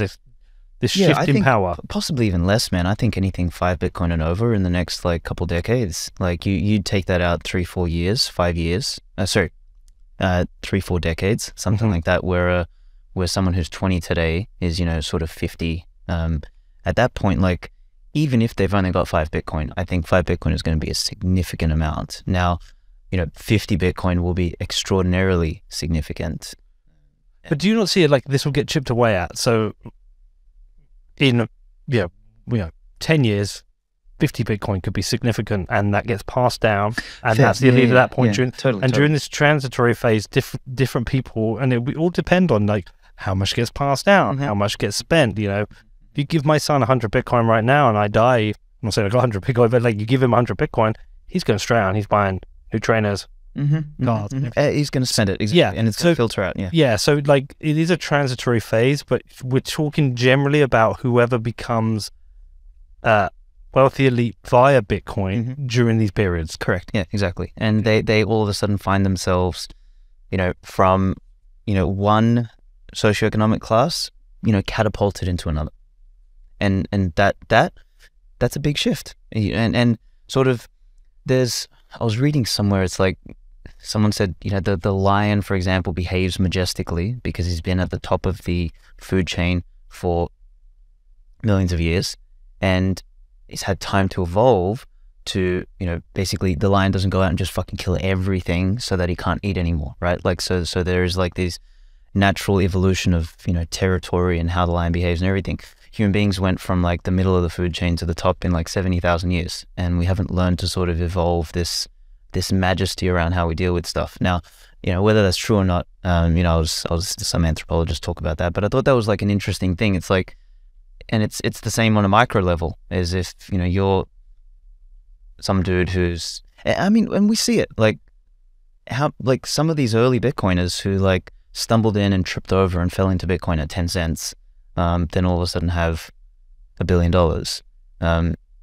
shift in power. Possibly even less, man. I think anything 5 Bitcoin and over in the next like couple decades. Like you'd take that out 3-4 years, 5 years. 3-4 decades, something like that. Where someone who's 20 today is, you know, sort of 50. At that point, like, even if they've only got 5 Bitcoin, I think 5 Bitcoin is going to be a significant amount. Now, you know, 50 Bitcoin will be extraordinarily significant. But do you not see it like this will get chipped away at? So in 10 years, 50 Bitcoin could be significant, and that gets passed down, and that's the elite at that point. During this transitory phase, different people, and it will all depend on like how much gets passed down, how much gets spent. You know, if you give my son 100 Bitcoin right now and I die, I'm not saying I got 100 Bitcoin, but like you give him 100 Bitcoin, he's going straight out and he's buying new trainers, cars. He's going to spend it, exactly, and it's going to filter out. So like it is a transitory phase, but we're talking generally about whoever becomes wealthy elite via Bitcoin during these periods. Correct. Yeah, exactly. And they all of a sudden find themselves, you know, from, you know, one socioeconomic class, you know, catapulted into another, and that's a big shift. And sort of, I was reading somewhere, it's like someone said, you know, the lion, for example, behaves majestically because he's been at the top of the food chain for millions of years, and he's had time to evolve to, you know, basically the lion doesn't go out and just fucking kill everything so that he can't eat anymore, right? Like, so there is like this natural evolution of, you know, territory and how the lion behaves and everything. Human beings went from like the middle of the food chain to the top in like 70,000 years, and we haven't learned to sort of evolve this majesty around how we deal with stuff. Now, you know, whether that's true or not, you know, I was some anthropologist talk about that, but I thought that was like an interesting thing. It's like, and it's the same on a micro level, as if, you know, you're some dude who's, I mean, and we see it, like how, like some of these early Bitcoiners who like stumbled in and tripped over and fell into Bitcoin at 10 cents, then all of a sudden have $1 billion.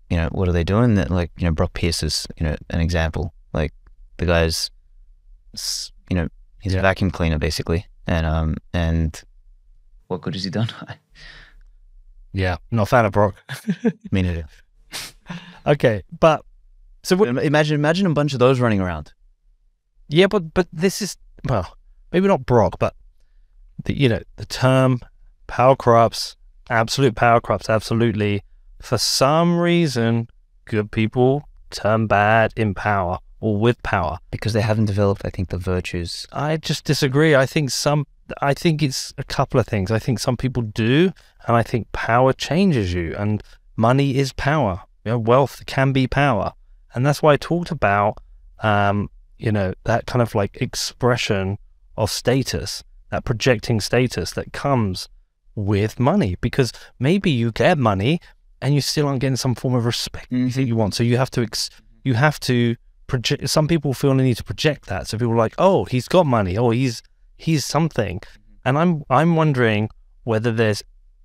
You know, what are they doing? That, like, you know, Brock Pierce is, you know, an example. Like, the guy's, you know, he's a vacuum cleaner basically, and what good has he done? Yeah, not a fan of Brock. Me neither. Okay, but so imagine a bunch of those running around. Yeah, but this is, well, maybe not Brock, but the term power corrupts, absolute power corrupts, absolutely. For some reason, good people turn bad in power or with power. Because they haven't developed, I think, the virtues. I just disagree. I think it's a couple of things. I think some people do, and I think power changes you, and money is power. Wealth can be power. And that's why I talked about, that kind of like expression of status, that projecting status that comes with money, because maybe you get money and you still aren't getting some form of respect that you want. So you have to project. Some people feel the need to project that. So people are like, oh, he's got money. Oh, he's something. And I'm wondering whether there's,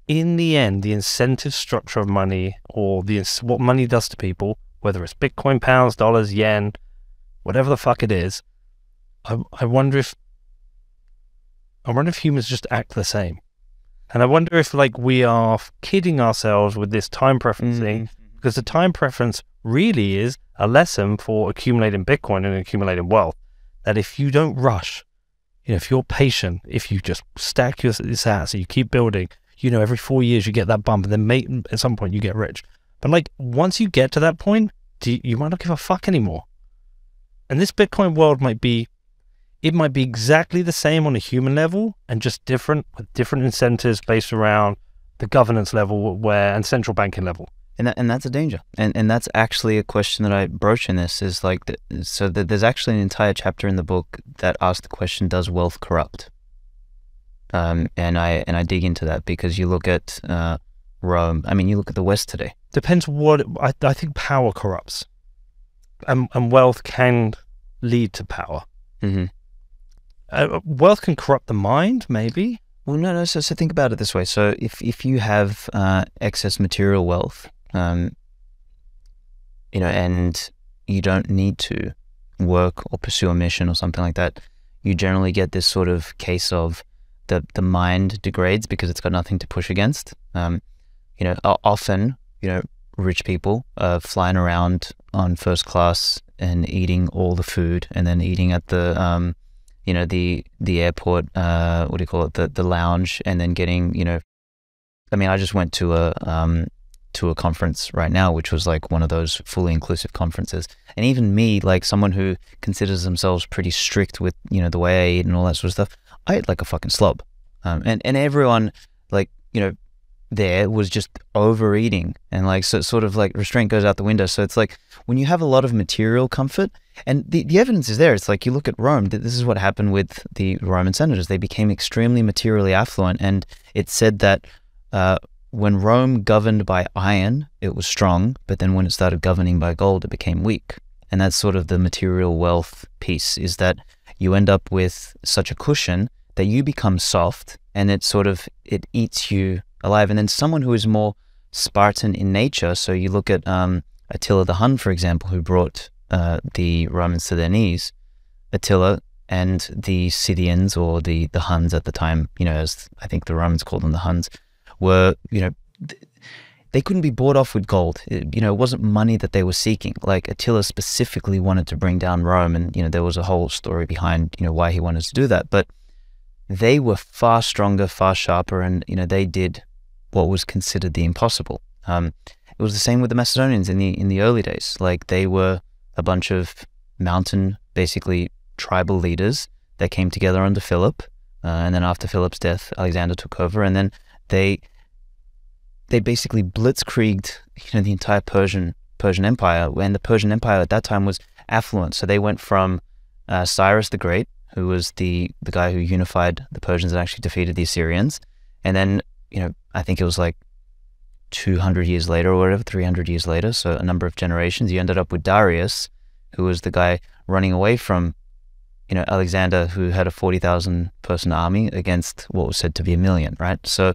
in the end, the incentive structure of money, or what money does to people, whether it's Bitcoin, pounds, dollars, yen, whatever the fuck it is. I wonder if humans just act the same. And I wonder if we are kidding ourselves with this time preference thing, because the time preference really is a lesson for accumulating Bitcoin and accumulating wealth. That if you don't rush, if you're patient, if you just stack your sats, so you keep building, every 4 years you get that bump, and then at some point you get rich. But once you get to that point, you might not give a fuck anymore. And this Bitcoin world might be exactly the same on a human level, and just different, with different incentives based around the governance level and central banking level. And that's a danger. And that's actually a question that I broach in this, is there's actually an entire chapter in the book that asks the question, does wealth corrupt? And I dig into that, because you look at Rome. I mean, you look at the West today. Depends what I think power corrupts, and wealth can lead to power. Wealth can corrupt the mind, maybe. Well, no. So think about it this way. So if you have excess material wealth, and you don't need to work or pursue a mission or something like that, you generally get this sort of case of the mind degrades because it's got nothing to push against. Often, rich people are flying around on first class and eating all the food, and then eating at the the airport, what do you call it, the lounge, and then getting, I just went to a conference right now, which was like one of those fully inclusive conferences. And even me, like someone who considers themselves pretty strict with, the way I eat and all that sort of stuff, I ate like a fucking slob. And everyone, there was just overeating, and sort of restraint goes out the window. So it's like, when you have a lot of material comfort, and the evidence is there, it's like, you look at Rome, this is what happened with the Roman senators. They became extremely materially affluent, and it said that when Rome governed by iron, it was strong, but then when it started governing by gold, it became weak. And that's sort of the material wealth piece, is that you end up with such a cushion that you become soft, and it eats you alive. And then someone who is more Spartan in nature, so you look at Attila the Hun, for example, who brought the Romans to their knees. Attila and the Scythians, or the Huns at the time, as I think the Romans called them, the Huns, were, they couldn't be bought off with gold. It wasn't money that they were seeking. Like, Attila specifically wanted to bring down Rome, and, there was a whole story behind, why he wanted to do that. But they were far stronger, far sharper, and, they did what was considered the impossible. It was the same with the Macedonians in the early days. Like, they were a bunch of mountain, basically tribal leaders that came together under Philip, and then after Philip's death, Alexander took over, and then they basically blitzkrieged, the entire Persian Empire. And the Persian Empire at that time was affluent. So they went from Cyrus the Great, who was the guy who unified the Persians and actually defeated the Assyrians. And then, I think it was like 200 years later or whatever, 300 years later, so a number of generations, you ended up with Darius, who was the guy running away from, Alexander, who had a 40,000 person army against what was said to be 1 million, right? So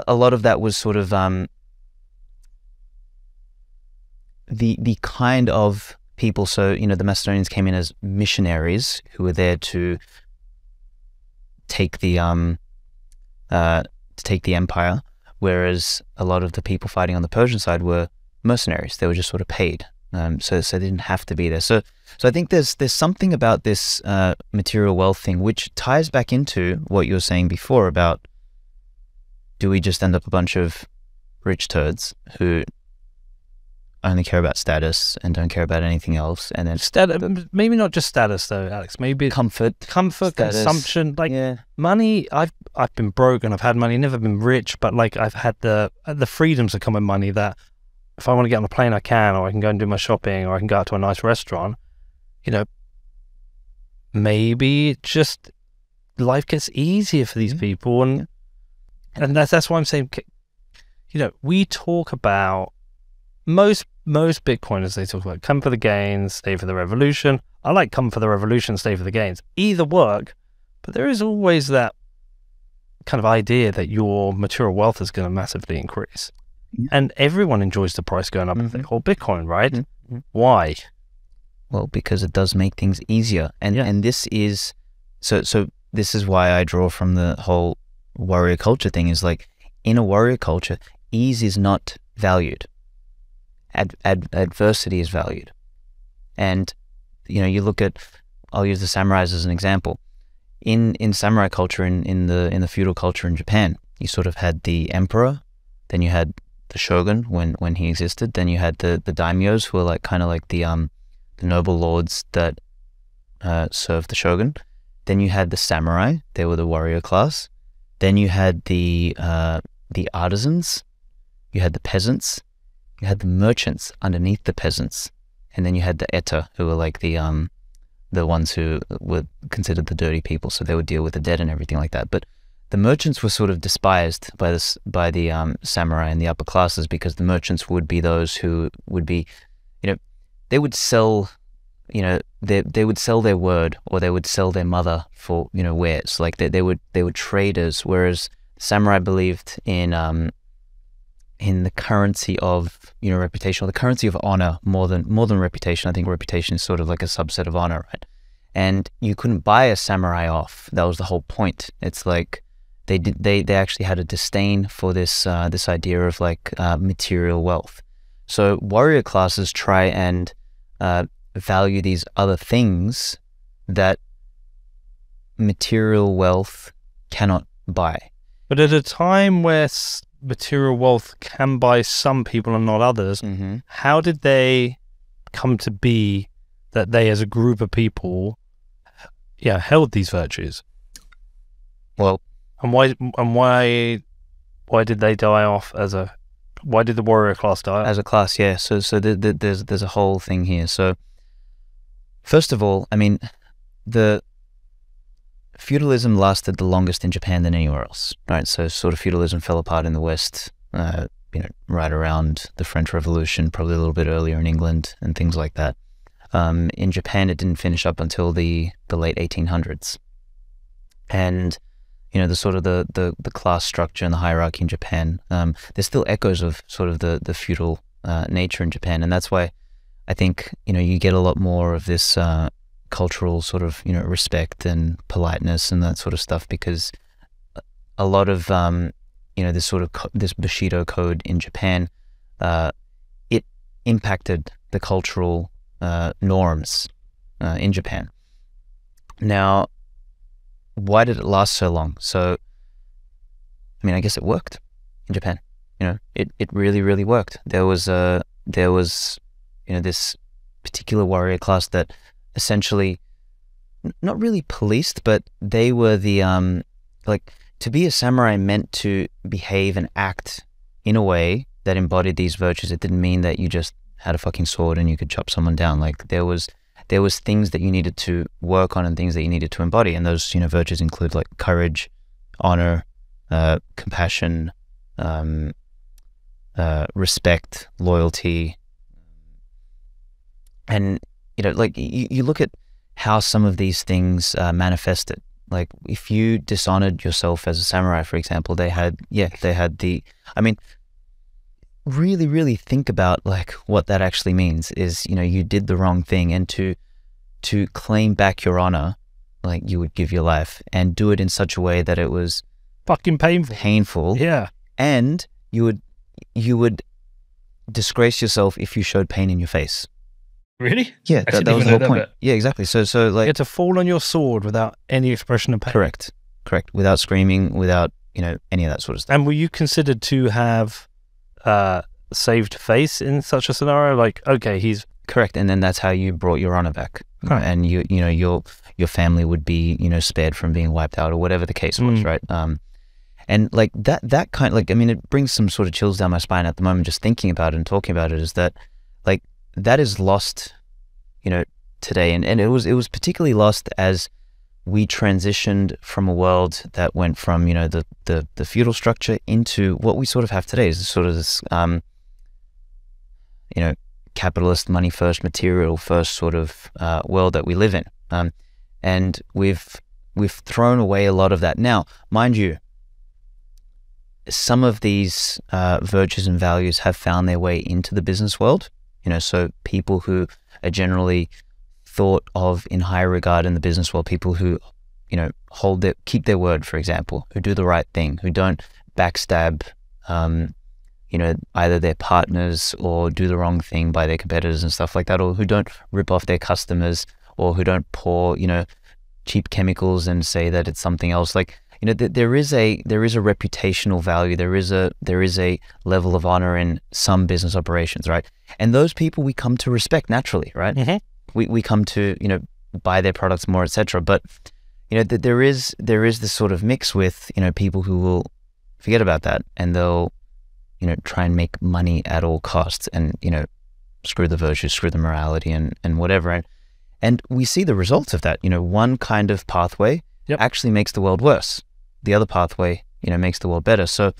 a lot of that was sort of the kind of people. So, the Macedonians came in as missionaries who were there to take the empire, whereas a lot of the people fighting on the Persian side were mercenaries. They were just sort of paid. So they didn't have to be there. So I think there's something about this material wealth thing which ties back into what you were saying before about, do we just end up a bunch of rich turds who only care about status and don't care about anything else, and then maybe not just status though, Alex. Maybe comfort, status, consumption, like money. I've been broke and I've had money, never been rich, but like I've had the freedoms that come with money, that if I want to get on a plane I can, or I can go and do my shopping, or I can go out to a nice restaurant. You know, maybe just life gets easier for these people, and that's why I'm saying, you know, we talk about most Bitcoiners, they talk about come for the gains, stay for the revolution. I like come for the revolution, stay for the gains. Either work, but there is always that kind of idea that your material wealth is going to massively increase. And everyone enjoys the price going up, or Bitcoin, right? Why? Well, because it does make things easier. And this is, so this is why I draw from the whole warrior culture thing, is like, in a warrior culture, ease is not valued. Adversity is valued. And, you know, you look at, I'll use the samurais as an example. In samurai culture, in the feudal culture in Japan, you sort of had the emperor, then you had the shogun when he existed, then you had the daimyos, who were like kind of like the noble lords that served the shogun. Then you had the samurai, they were the warrior class. Then you had the artisans, you had the peasants, you had the merchants underneath the peasants, and then you had the eta, who were like the ones who were considered the dirty people, so they would deal with the dead and everything like that. But the merchants were sort of despised by the samurai and the upper classes, because the merchants would be those who would be, you know, they would sell, you know, they would sell their word, or they would sell their mother for, you know, wares. Like they were traders, whereas samurai believed in the currency of, you know, reputation, or the currency of honor more than reputation. I think reputation is sort of like a subset of honor, right? And you couldn't buy a samurai off. That was the whole point. It's like they actually had a disdain for this idea of like material wealth. So warrior classes try and value these other things that material wealth cannot buy. But at a time where material wealth can buy some people and not others, how did they come to be that they, as a group of people, held these virtues? Well, and why did they die off why did the warrior class die off? As a class, yeah. So there's a whole thing here. So first of all, I mean, the feudalism lasted the longest in Japan than anywhere else, right? So sort of feudalism fell apart in the West, you know, right around the French Revolution, probably a little bit earlier in England and things like that. In Japan, it didn't finish up until the late 1800s. And, you know, the sort of the class structure and the hierarchy in Japan, there's still echoes of sort of the feudal nature in Japan. And that's why I think, you know, you get a lot more of this cultural sort of, you know, respect and politeness and that sort of stuff, because a lot of, you know, this sort of this Bushido code in Japan, it impacted the cultural norms in Japan. Now, why did it last so long? So, I mean, I guess it worked in Japan. You know, it really, really worked. There was, you know, this particular warrior class that essentially, not really policed, but they were the, like, to be a samurai meant to behave and act in a way that embodied these virtues. It didn't mean that you just had a fucking sword and you could chop someone down. Like, there was things that you needed to work on and things that you needed to embody. And those, you know, virtues include like courage, honor, compassion, respect, loyalty. And, you know, like you look at how some of these things manifested. Like, if you dishonored yourself as a samurai, for example, they had the, I mean, really, really think about like what that actually means is, you know, you did the wrong thing, and to claim back your honor, like, you would give your life and do it in such a way that it was fucking painful. Yeah. And you would disgrace yourself if you showed pain in your face. Really? Yeah, I that didn't was even the know whole that point. bit. Yeah, exactly. So You like, had to fall on your sword without any expression of pain. correct, without screaming, without any of that sort of stuff. And were you considered to have saved face in such a scenario? Like, okay, he's Correct, and then that's how you brought your honor back, Right. and your family would be spared from being wiped out or whatever the case was, right? And like that kind, like, I mean, it brings some sort of chills down my spine at the moment just thinking about it and talking about it. Is that like that is lost, today, and it was particularly lost as we transitioned from a world that went from the feudal structure into what we sort of have today, is sort of this capitalist, money first, material first sort of world that we live in, and we've thrown away a lot of that. Now, mind you, some of these virtues and values have found their way into the business world. So people who are generally thought of in high regard in the business world, people who keep their word, for example, who do the right thing, who don't backstab either their partners or do the wrong thing by their competitors and stuff like that, or who don't rip off their customers, or who don't pour, cheap chemicals and say that it's something else. Like, there is a reputational value. There is a level of honor in some business operations, right? And those people we come to respect naturally, right? Mhm. We come to, buy their products more, etc. But, there is this sort of mix with, people who will forget about that, and they'll try and make money at all costs, and screw the virtues, screw the morality, and whatever. And we see the results of that. One kind of pathway actually makes the world worse. The other pathway makes the world better. So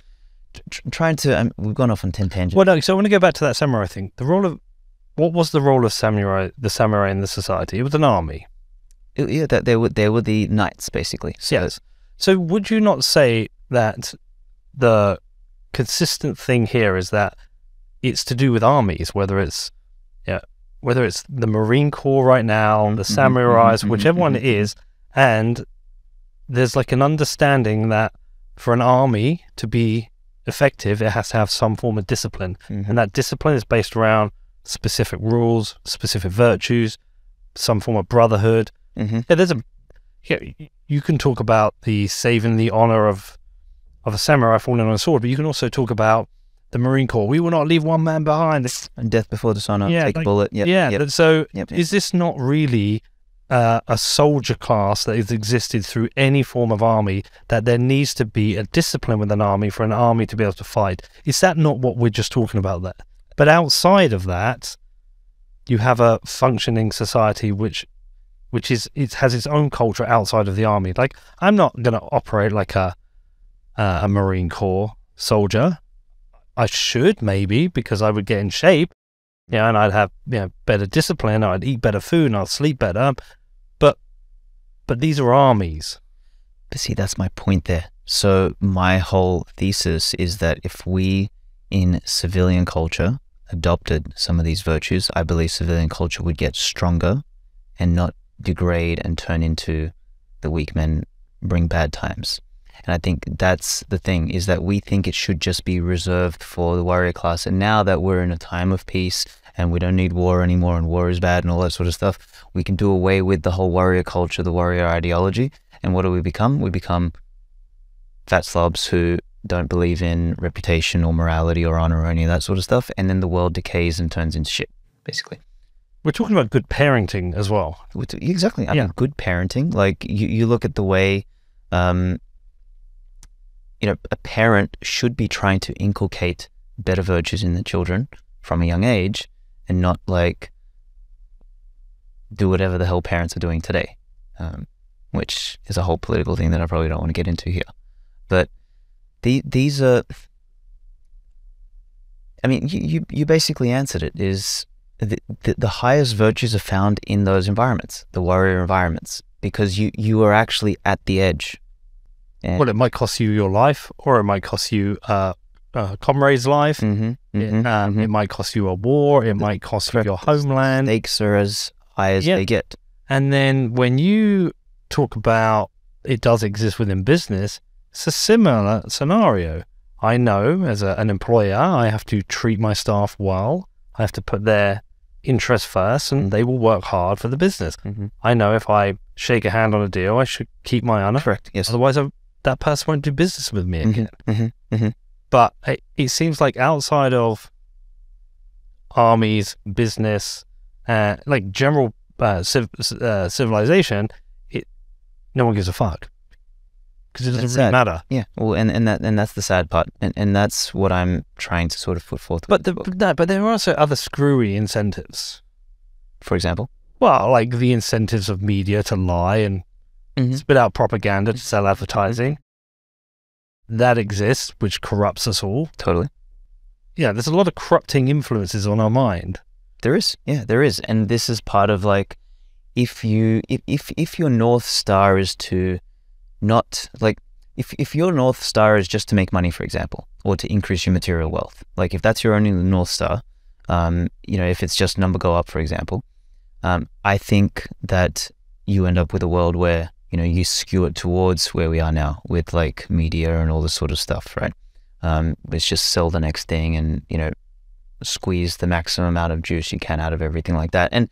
trying to we've gone off on 10 tangents. Well, no, so I want to go back to that samurai thing. What was the role of the samurai in the society? It was an army. Yeah, that they were the knights, basically. So, Yes. So would you not say that the consistent thing here is that it's to do with armies, whether it's the Marine Corps right now, the samurais, whichever one it is, and there's like an understanding that for an army to be effective, it has to have some form of discipline, and that discipline is based around specific rules, specific virtues, some form of brotherhood. You can talk about the saving the honor of a samurai falling on a sword, but you can also talk about the Marine Corps. We will not leave one man behind. And death before dishonor, take a bullet. So is this not really a soldier class that has existed through any form of army, that there needs to be a discipline with an army for an army to be able to fight? Is that not what we're just talking about there? But outside of that, you have a functioning society which has its own culture outside of the army. Like, I'm not going to operate like a Marine Corps soldier. I should, maybe, because I would get in shape, and I'd have better discipline, I'd eat better food, and I'd sleep better. But these are armies. But see, that's my point there. So my whole thesis is that if we in civilian culture adopted some of these virtues, I believe civilian culture would get stronger and not degrade and turn into the weak men bring bad times. And I think that's the thing, is that we think it should just be reserved for the warrior class. And now that we're in a time of peace and we don't need war anymore, and war is bad and all that sort of stuff, we can do away with the whole warrior culture, the warrior ideology. And what do we become? We become fat slobs who don't believe in reputation or morality or honor or any of that sort of stuff. And then the world decays and turns into shit, basically. We're talking about good parenting as well. Exactly. I mean, good parenting. Like, you look at the way, a parent should be trying to inculcate better virtues in the children from a young age, and not like do whatever the hell parents are doing today, which is a whole political thing that I probably don't want to get into here. But these are, I mean, you basically answered it. Is the highest virtues are found in those environments, the warrior environments, because you are actually at the edge. And well, it might cost you your life, or it might cost you a comrade's life. It might cost you a war. It might cost you your homeland. Stakes are as high as they get. And then when you talk about it does exist within business, it's a similar scenario. I know as an employer, I have to treat my staff well. I have to put their interest first, and they will work hard for the business. I know if I shake a hand on a deal, I should keep my honor. Correct. Yes. Otherwise, that person won't do business with me again. But it seems like outside of armies, business, like general civilization, no one gives a fuck because it doesn't really matter. Yeah. Well, and that's the sad part, and that's what I'm trying to sort of put forth. But there are also other screwy incentives. For example, well, like the incentives of media to lie and spit out propaganda to sell advertising. That exists, which corrupts us all. Totally. Yeah, there's a lot of corrupting influences on our mind. There is. Yeah, there is. And this is part of like, if your North Star is to not, like, if your North Star is just to make money, for example, or to increase your material wealth, like if that's your only North Star, if it's just number go up, for example, I think that you end up with a world where, you skew it towards where we are now with like media and all this sort of stuff, right? It's just sell the next thing and, squeeze the maximum amount of juice you can out of everything like that. And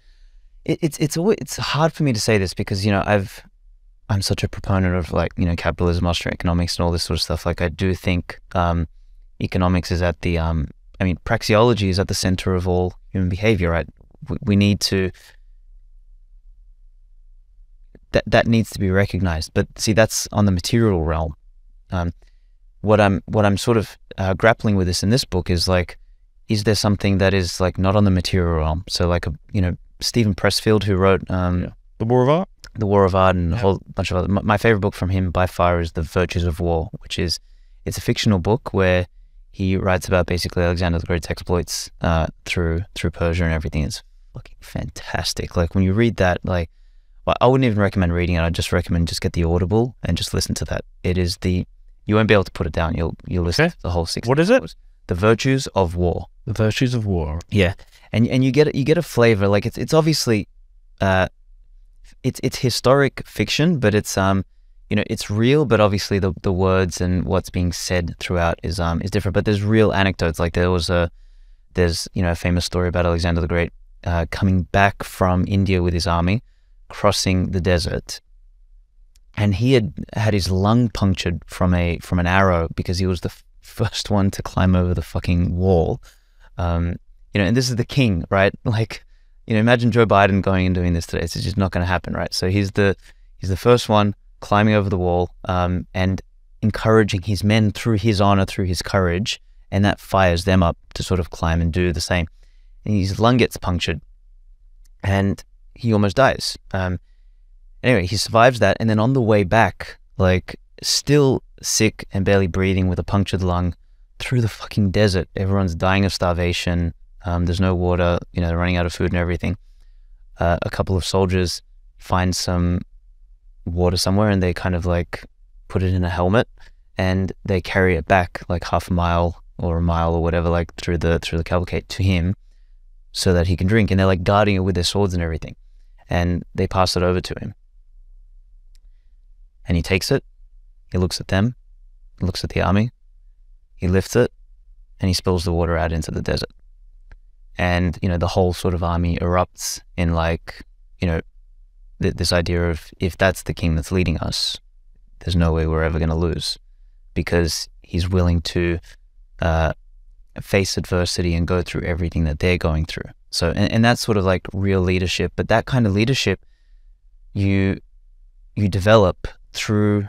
it's hard for me to say this because, I'm such a proponent of like, capitalism, Austrian economics and all this sort of stuff. Like I do think economics is at the, praxeology is at the center of all human behavior, right? We need to, that needs to be recognized. But see, that's on the material realm. What I'm sort of grappling with this in this book is like, is there something that is like not on the material realm? So like, Stephen Pressfield, who wrote The War of Art? The War of Art and a whole bunch of other, my favorite book from him by far is The Virtues of War, which is, it's a fictional book where he writes about basically Alexander the Great's exploits through Persia and everything. It's fucking fantastic. Like when you read that, like, well, I wouldn't even recommend reading it. I'd just recommend just get the Audible and just listen to that. It is you won't be able to put it down. You'll listen to the whole 6. What is it? The Virtues of War. The Virtues of War. Yeah, and you get a flavor. Like it's obviously it's historic fiction, but it's it's real. But obviously the words and what's being said throughout is different. But there's real anecdotes. Like there's a famous story about Alexander the Great coming back from India with his army, crossing the desert, and he had his lung punctured from an arrow because he was the first one to climb over the fucking wall. And this is the king, right? Like, imagine Joe Biden going and doing this today. It's just not going to happen, right? So he's the first one climbing over the wall, and encouraging his men through his honor, through his courage, and that fires them up to sort of climb and do the same. And his lung gets punctured, and he almost dies. Anyway, he survives that, and then on the way back, like, still sick and barely breathing with a punctured lung, through the fucking desert. Everyone's dying of starvation. There's no water. They're running out of food and everything. A couple of soldiers find some water somewhere, and they kind of like put it in a helmet, and they carry it back like half a mile or whatever, like through the cavalcade to him, so that he can drink. And they're like guarding it with their swords and everything. And they pass it over to him, and he takes it. He looks at them, looks at the army, he lifts it, and he spills the water out into the desert. And, the whole sort of army erupts in like, this idea of, if that's the king that's leading us, there's no way we're ever going to lose, because he's willing to face adversity and go through everything that they're going through. So, and that's sort of like real leadership. But that kind of leadership, you develop through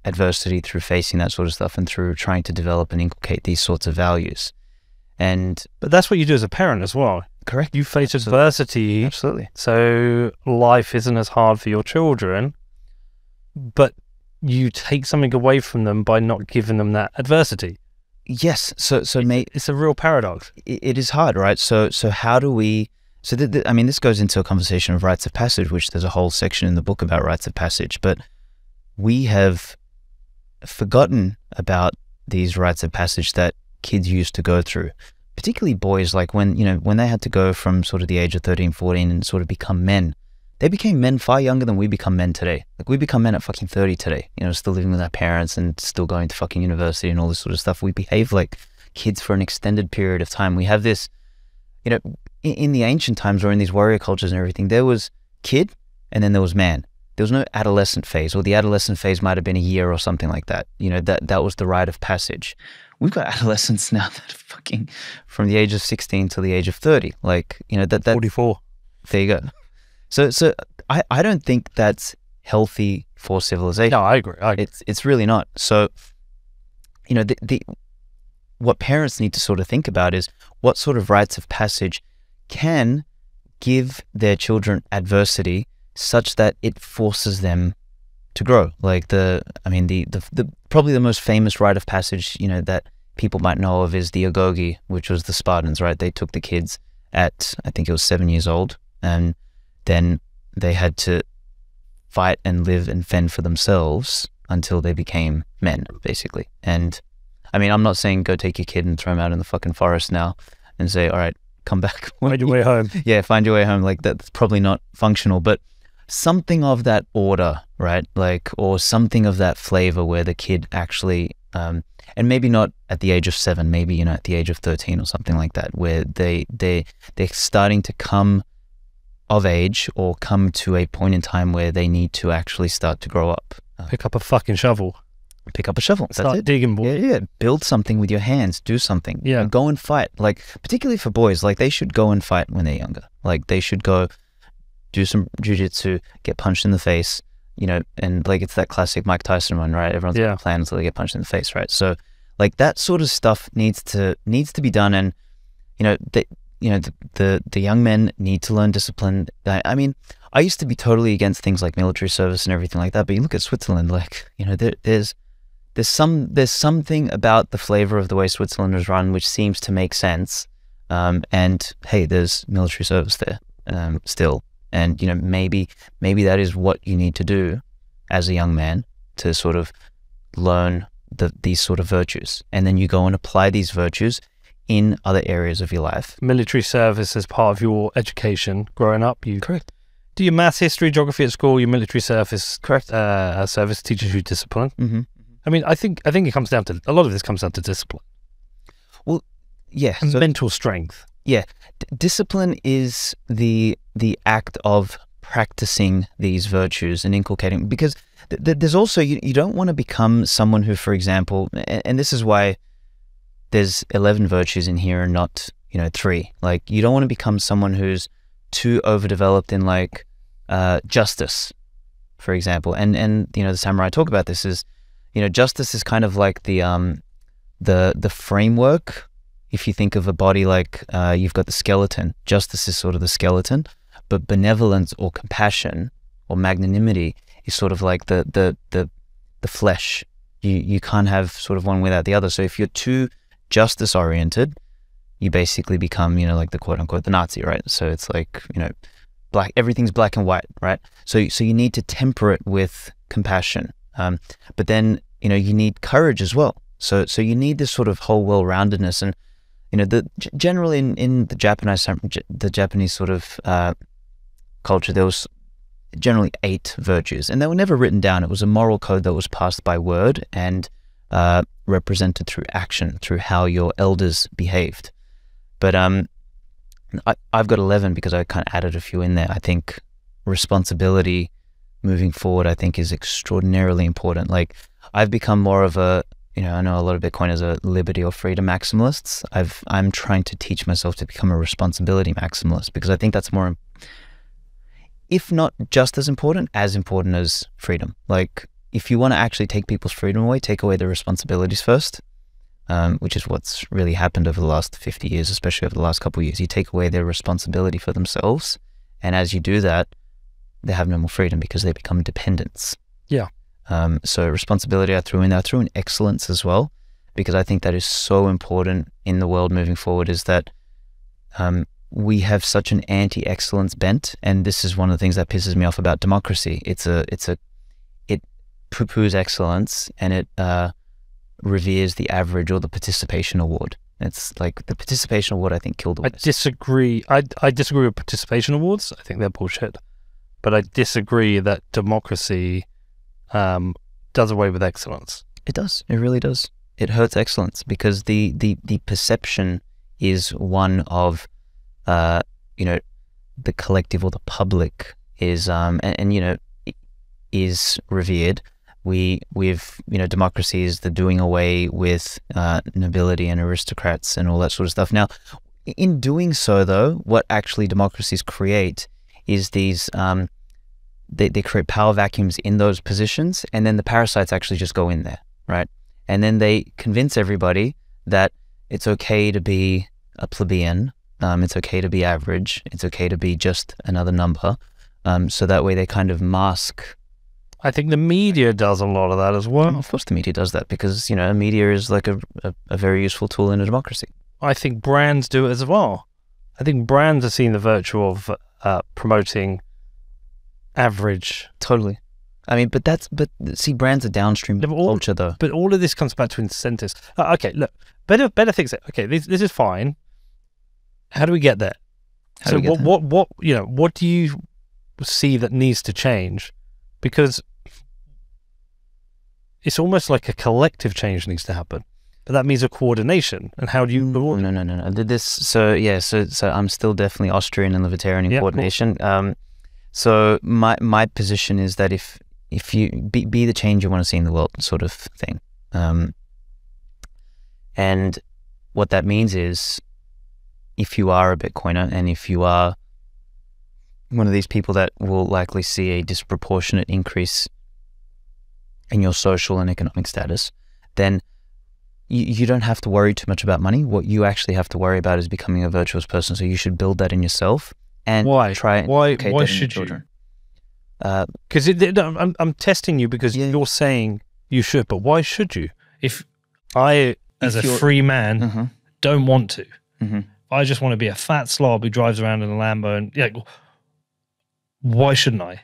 adversity, through facing that sort of stuff, and through trying to develop and inculcate these sorts of values. But that's what you do as a parent as well. Correct. You face adversity. Absolutely. So life isn't as hard for your children, but you take something away from them by not giving them that adversity. Yes. So it's a real paradox. It is hard, right? So how do we? So this goes into a conversation of rites of passage, which there's a whole section in the book about rites of passage. But we have forgotten about these rites of passage that kids used to go through, particularly boys. Like when they had to go from sort of the age of 13, 14 and sort of become men. They became men far younger than we become men today. Like we become men at fucking 30 today, still living with our parents and still going to fucking university and all this sort of stuff. We behave like kids for an extended period of time. We have this, in the ancient times or in these warrior cultures and everything, there was kid and then there was man. There was no adolescent phase, or the adolescent phase might have been a year or something like that. You know, that was the rite of passage. We've got adolescents now that are fucking from the age of 16 to the age of 30. Like, you know, that 44. There you go. So I don't think that's healthy for civilization. No, I agree. It's really not. So, you know, what parents need to sort of think about is what sort of rites of passage can give their children adversity such that it forces them to grow. Like probably the most famous rite of passage, you know, that people might know of is the agoge, which was the Spartans, right? They took the kids at, I think it was 7 years old, and then they had to fight and live and fend for themselves until they became men, basically. And I mean, I'm not saying go take your kid and throw him out in the fucking forest now and say, all right, come back. Find your way home. Yeah, find your way home. Like, that's probably not functional, but something of that order, right? Like, or something of that flavor where the kid actually, and maybe not at the age of 7, maybe, you know, at the age of 13 or something like that, where they're starting to come of age or come to a point in time where they need to actually start to grow up. Pick up a fucking shovel. Pick up a shovel. Start digging, boy. Yeah. Build something with your hands. Do something. Yeah. And go and fight. Like, particularly for boys, like, they should go and fight when they're younger. Like, they should go do some jiu-jitsu, get punched in the face, you know, and like, it's that classic Mike Tyson one, right? Everyone's got a plan until they get punched in the face, right? So, like, that sort of stuff needs to be done. And, you know, the young men need to learn discipline. I mean, I used to be totally against things like military service and everything like that, but you look at Switzerland, like, you know, there's something about the flavor of the way Switzerland is run which seems to make sense. And hey, there's military service there still. And, you know, maybe that is what you need to do as a young man to sort of learn these sort of virtues. And then you go and apply these virtues in other areas of your life. Military service is part of your education growing up. You Correct. Do your maths, history, geography at school. Your military service, correct, service teaches you discipline. Mm-hmm. I mean, I think it comes down to, a lot of this comes down to discipline. Well, yeah, and mental strength. Yeah, discipline is the act of practicing these virtues and inculcating, because there's also, you don't want to become someone who, for example, and this is why there's 11 virtues in here and not, you know, 3. Like, you don't want to become someone who's too overdeveloped in, like, justice, for example. And you know, the samurai talk about this is, you know, justice is kind of like the framework. If you think of a body like, you've got the skeleton, justice is sort of the skeleton, but benevolence or compassion or magnanimity is sort of like the flesh. You can't have sort of one without the other. So if you're too justice oriented, you basically become, you know, like the quote unquote the Nazi, right? So it's like, you know, everything's black and white, right? So you need to temper it with compassion. But then, you know, you need courage as well. So you need this sort of whole well-roundedness. And, you know, generally in the Japanese sort of culture, there was generally 8 virtues, and they were never written down. It was a moral code that was passed by word and represented through action, through how your elders behaved. But I've got 11 because I kind of added a few in there. I think responsibility moving forward, I think, is extraordinarily important. Like, I've become more of a, you know, I know a lot of Bitcoiners are liberty or freedom maximalists. I'm trying to teach myself to become a responsibility maximalist, because I think that's more, if not just as important as freedom. Like, if you want to actually take people's freedom away, take away their responsibilities first, which is what's really happened over the last 50 years, especially over the last couple of years. You take away their responsibility for themselves, and as you do that, they have no more freedom because they become dependents. Yeah. So responsibility I threw in excellence as well, because I think that is so important in the world moving forward, is that we have such an anti-excellence bent, and this is one of the things that pisses me off about democracy. It poo-poos excellence, and it reveres the average or the participation award. It's like the participation award, I think, killed the West. I disagree. I disagree with participation awards. I think they're bullshit. But I disagree that democracy does away with excellence. It does. It really does. It hurts excellence, because the perception is one of you know, the collective or the public is, and you know, is revered. We've, you know, democracy is the doing away with nobility and aristocrats and all that sort of stuff. Now, in doing so, though, what actually democracies create is these, they create power vacuums in those positions, and then the parasites actually just go in there, right? And then they convince everybody that it's okay to be a plebeian, it's okay to be average, it's okay to be just another number. So that way they kind of mask. I think the media does a lot of that as well. Of course the media does that, because, you know, media is like a very useful tool in a democracy. I think brands do it as well. I think brands are seeing the virtue of promoting average. Totally. I mean, but see, brands are downstream culture, though. But all of this comes back to incentives. Okay, look, better things. Okay, this is fine. How do we get there? So what you know, what do you see that needs to change? Because it's almost like a collective change needs to happen, but that means a coordination. And how do you? No. So I'm still definitely Austrian and libertarian in coordination. So my position is that if you be the change you want to see in the world, sort of thing, and what that means is, if you are a Bitcoiner and if you are one of these people that will likely see a disproportionate increase in your social and economic status, then you don't have to worry too much about money. What you actually have to worry about is becoming a virtuous person. So you should build that in yourself. And why should you? Because I'm testing you, because you're saying you should, but why should you? If I, as a free man, don't want to, I just want to be a fat slob who drives around in a Lambo, and why shouldn't I?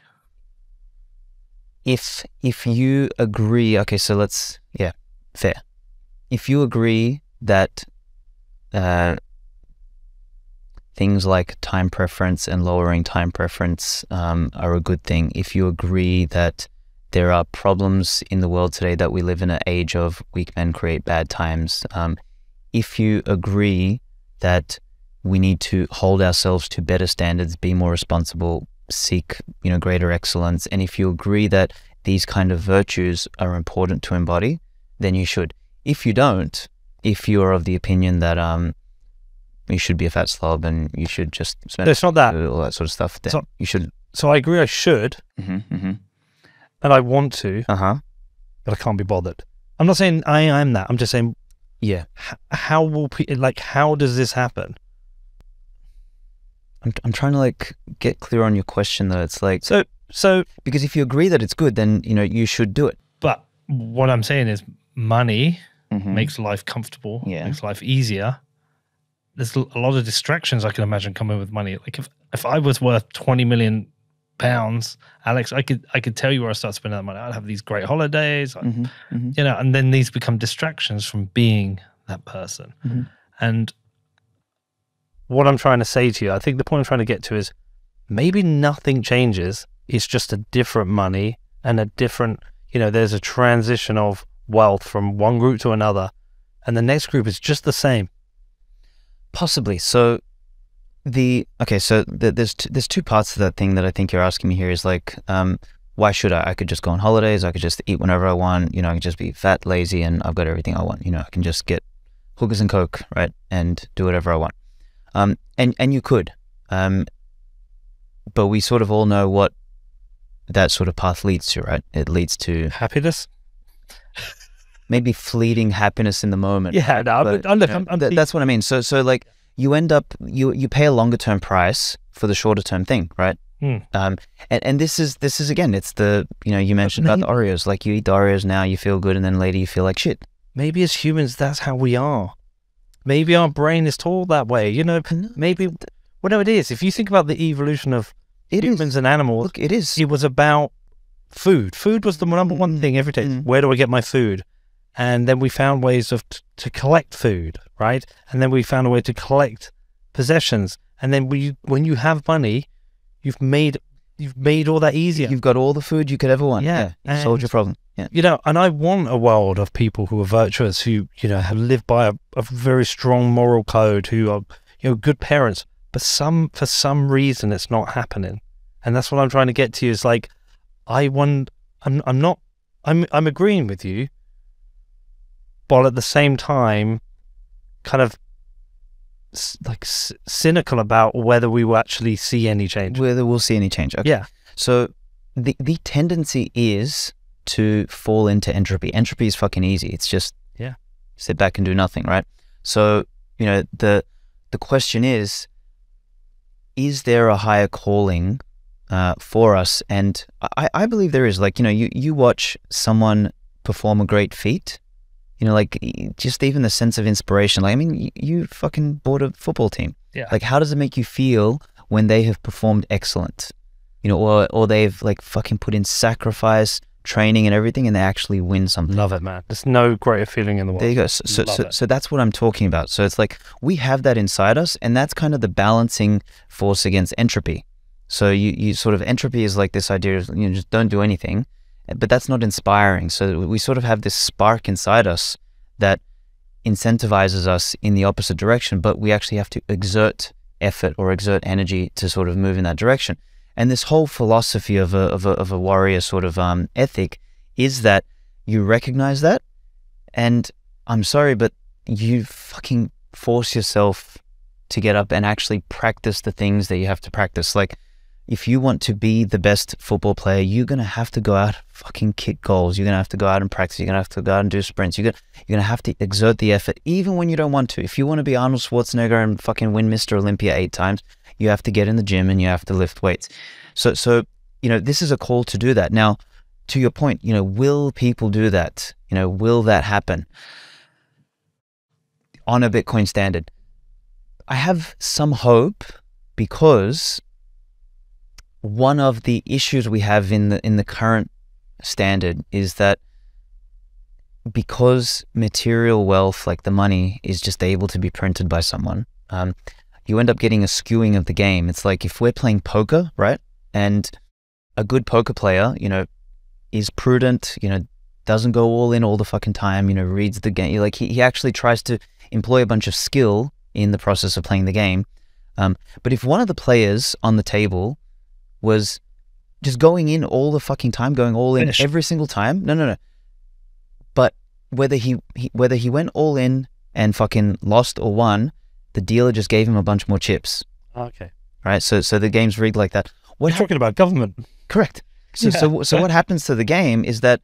If you agree, okay, so let's, fair. If you agree that things like time preference and lowering time preference are a good thing, if you agree that there are problems in the world today, that we live in an age of weak men create bad times, if you agree that we need to hold ourselves to better standards, be more responsible, seek, you know, greater excellence, and if you agree that these kind of virtues are important to embody, then you should. If you don't, if you are of the opinion that you should be a fat slob and you should just spend it's not that, all that sort of stuff, then you should. So I agree, I should, and I want to, but I can't be bothered. I'm not saying I am that. I'm just saying, how will how does this happen? I'm trying to like get clear on your question, though. It's like, so because if you agree that it's good, then, you know, you should do it. But what I'm saying is, money makes life comfortable, makes life easier. There's a lot of distractions I can imagine coming with money. Like if I was worth 20 million pounds, Alex, I could tell you where I start spending that money. I'd have these great holidays, you know, and then these become distractions from being that person. And what I'm trying to say to you, I think the point I'm trying to get to is, maybe nothing changes. It's just a different money and a different, you know, there's a transition of wealth from one group to another, and the next group is just the same. Possibly. So there's two parts to that thing that I think you're asking me here, is like, why should I? I could just go on holidays. I could just eat whenever I want. You know, I could just be fat, lazy, and I've got everything I want. You know, I can just get hookers and coke, right, and do whatever I want. And you could, but we sort of all know what that sort of path leads to, right? It leads to happiness. Maybe fleeting happiness in the moment. Yeah, no, but look, that's what I mean. So like, you end up, you pay a longer term price for the shorter term thing, right? And this is again, it's the, you know, you mentioned about the Oreos. Like, you eat the Oreos now, you feel good, and then later you feel like shit. Maybe as humans, that's how we are. Maybe our brain is told that way. You know, maybe whatever it is. If you think about the evolution of humans and animals, look, it is. It was about food. Food was the number one thing every day. Where do I get my food? And then we found ways of to collect food, right? And then we found a way to collect possessions. And then when you have money, you've made all that easier. You've got all the food you could ever want. Yeah, you solved your problem. Yeah, you know, and I want a world of people who are virtuous, who, you know, have lived by a very strong moral code, who are, you know, good parents. but for some reason it's not happening. And that's what I'm trying to get to, is like, I'm agreeing with you, but at the same time kind of cynical about whether we will actually see any change. Whether we'll see any change. Okay. Yeah. So the tendency is to fall into entropy. Entropy is fucking easy. It's just sit back and do nothing, right? So, you know, the question is there a higher calling for us? And I believe there is. Like, you know, you watch someone perform a great feat, you know, like just even the sense of inspiration. Like, I mean, you fucking bought a football team. Yeah. Like, how does it make you feel when they have performed excellent? You know, or they've like fucking put in sacrifice, training and everything, and they actually win something. Love it, man. There's no greater feeling in the world. There you go. So that's what I'm talking about. So it's like we have that inside us, and that's kind of the balancing force against entropy. So you sort of, entropy is like this idea of, you know, just don't do anything, but that's not inspiring. So we sort of have this spark inside us that incentivizes us in the opposite direction, but we actually have to exert effort or exert energy to sort of move in that direction. And this whole philosophy of a warrior sort of ethic is that you recognize that, and I'm sorry, but you fucking force yourself to get up and actually practice the things that you have to practice. Like, if you want to be the best football player, you're going to have to go out and fucking kick goals. You're going to have to go out and practice. You're going to have to go out and do sprints. You're going to have to exert the effort, even when you don't want to. If you want to be Arnold Schwarzenegger and fucking win Mr. Olympia 8 times, you have to get in the gym and you have to lift weights. So, you know, this is a call to do that. Now, to your point, you know, will people do that? You know, will that happen on a Bitcoin standard? I have some hope, because one of the issues we have in the current standard is that because material wealth, like the money, is just able to be printed by someone, you end up getting a skewing of the game. It's like if we're playing poker, right? And a good poker player, you know, is prudent, you know, doesn't go all in all the fucking time, you know, reads the game. Like he actually tries to employ a bunch of skill in the process of playing the game. But if one of the players on the table was just going in all the fucking time, going all in every single time, no. But whether he went all in and fucking lost or won, the dealer just gave him a bunch more chips. Okay. Right. So the game's rigged like that. We're talking about government. Correct. So what happens to the game is that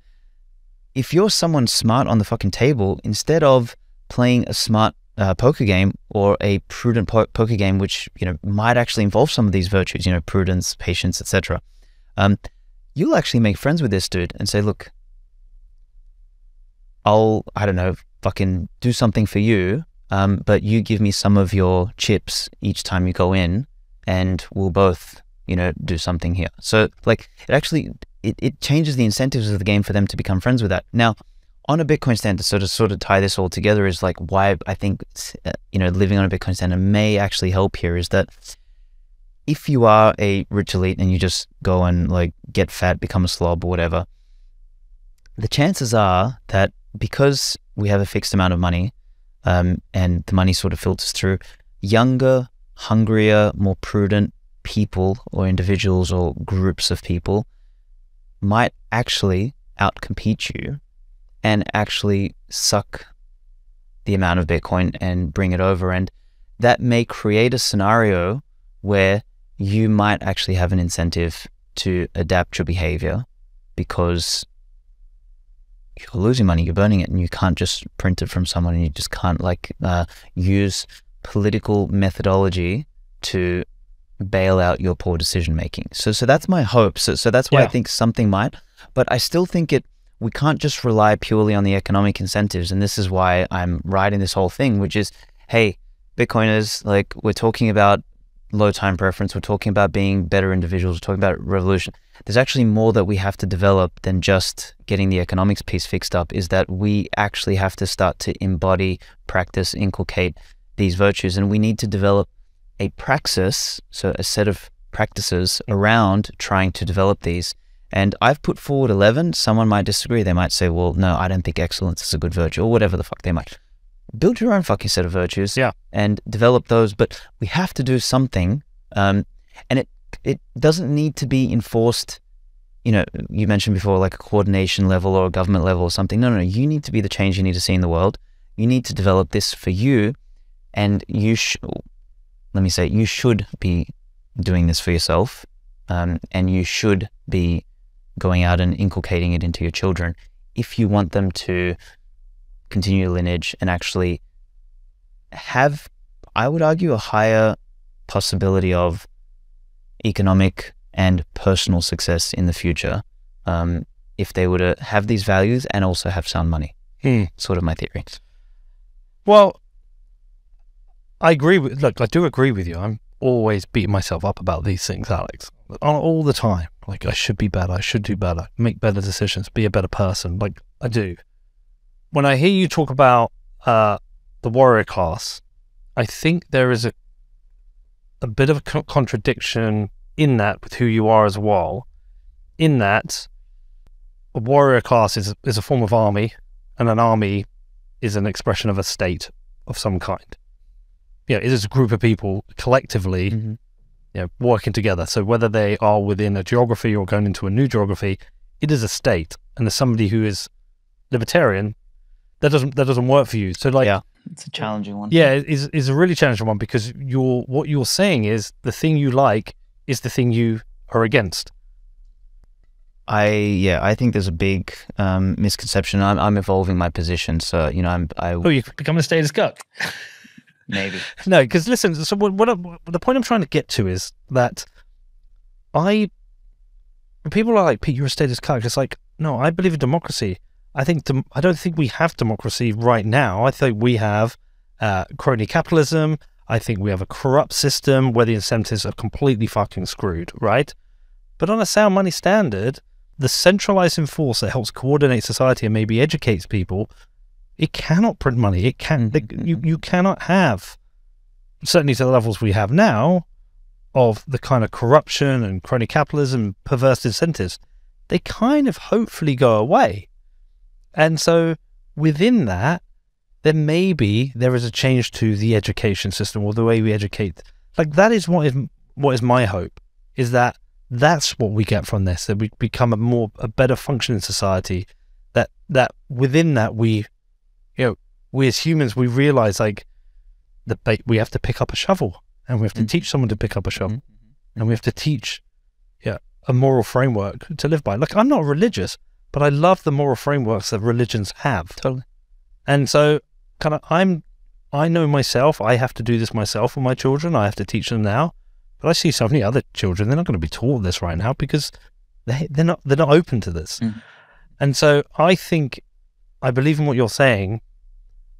if you're someone smart on the fucking table, instead of playing a smart poker game or a prudent poker game, which, you know, might actually involve some of these virtues, you know, prudence, patience, etc., you'll actually make friends with this dude and say, look, I don't know, fucking do something for you, but you give me some of your chips each time you go in, and we'll both, you know, do something here. So like it changes the incentives of the game for them to become friends with that. Now, on a Bitcoin standard, so to sort of tie this all together, is like why I think, you know, living on a Bitcoin standard may actually help here, is that if you are a rich elite and you just go and like get fat, become a slob or whatever, the chances are that because we have a fixed amount of money, and the money sort of filters through, younger, hungrier, more prudent people or individuals or groups of people might actually outcompete you and actually suck the amount of Bitcoin and bring it over. And that may create a scenario where you might actually have an incentive to adapt your behavior, because you're losing money, you're burning it, and you can't just print it from someone, and you just can't like use political methodology to bail out your poor decision making. So that's my hope. So that's why I think something might, but I still think we can't just rely purely on the economic incentives. And this is why I'm writing this whole thing, which is, hey, Bitcoiners, like, we're talking about low time preference, we're talking about being better individuals, we're talking about revolution. There's actually more that we have to develop than just getting the economics piece fixed up, is that we actually have to start to embody, practice, inculcate these virtues. And we need to develop a praxis, so a set of practices around trying to develop these. And I've put forward 11. Someone might disagree. They might say, well, no, I don't think excellence is a good virtue, or whatever the fuck they might. build your own fucking set of virtues, Yeah. and develop those. But we have to do something, and it doesn't need to be enforced. You know, you mentioned before, like a coordination level or a government level or something. No, you need to be the change you need to see in the world. You need to develop this for you, and you should be doing this for yourself, and you should be going out and inculcating it into your children if you want them to continue lineage and actually have, I would argue, a higher possibility of economic and personal success in the future, if they were to have these values and also have sound money. Sort of my theory. Well, I agree with, look, I do agree with you. I'm always beating myself up about these things, Alex, all the time. Like, I should be better, I should do better, make better decisions, be a better person. Like, I do. When I hear you talk about the warrior class, I think there is a bit of a contradiction in that with who you are as well, in that a warrior class is a form of army, and an army is an expression of a state of some kind. Yeah, it is a group of people collectively, you know, working together. So whether they are within a geography or going into a new geography, it is a state. And as somebody who is libertarian, that doesn't work for you. So like, yeah, it's a challenging one. Yeah, it is a really challenging one, because what you're saying is the thing you like is the thing you are against. I think there's a big misconception. I'm evolving my position, so you know, You've become a status cuck. Maybe. No, because listen, so the point I'm trying to get to is that when people are like, Pete, you're a status cuck, it's like, no, I believe in democracy. I don't think we have democracy right now. I think we have crony capitalism. I think we have a corrupt system where the incentives are completely fucking screwed, right? But on a sound money standard, the centralizing force that helps coordinate society and maybe educates people, it cannot print money. It can. You cannot have, certainly to the levels we have now, of the kind of corruption and crony capitalism, perverse incentives. They kind of hopefully go away. And so within that, then maybe there is a change to the education system or the way we educate. Like, that is what is my hope, is that that's what we get from this, that we become a better functioning society, that within that we as humans, we realize, like, we have to pick up a shovel, and we have to teach someone to pick up a shovel, and we have to teach a moral framework to live by. Like, I'm not religious, but I love the moral frameworks that religions have. Totally. And so kind of I know myself, I have to do this myself with my children. I have to teach them now. But I see so many other children, they're not going to be taught this right now because they're not open to this. And so I believe in what you're saying.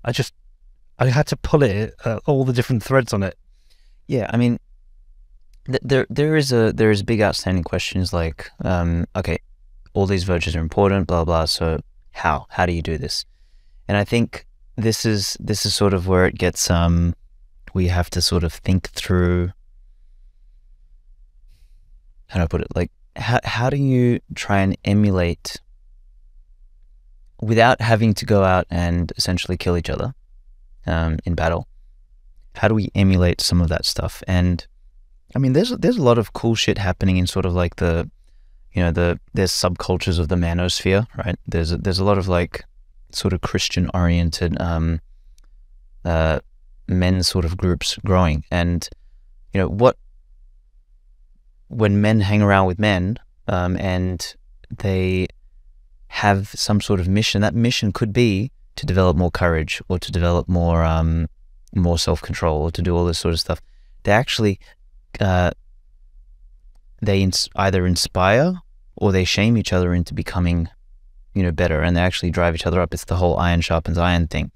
I had to pull it, all the different threads on it. Yeah, I mean, there is big outstanding questions like, okay, all these virtues are important, blah blah. So how do you do this? And I think this is sort of where it gets. We have to sort of think through. How do I put it? Like, how do you try and emulate without having to go out and essentially kill each other in battle? How do we emulate some of that stuff? And I mean, there's a lot of cool shit happening in sort of like there's subcultures of the manosphere, right? There's a lot of like sort of Christian oriented men's sort of groups growing, and you know when men hang around with men and they have some sort of mission, that mission could be to develop more courage or to develop more self-control or to do all this sort of stuff. They actually either inspire or they shame each other into becoming, better, and they actually drive each other up. It's the whole iron sharpens iron thing.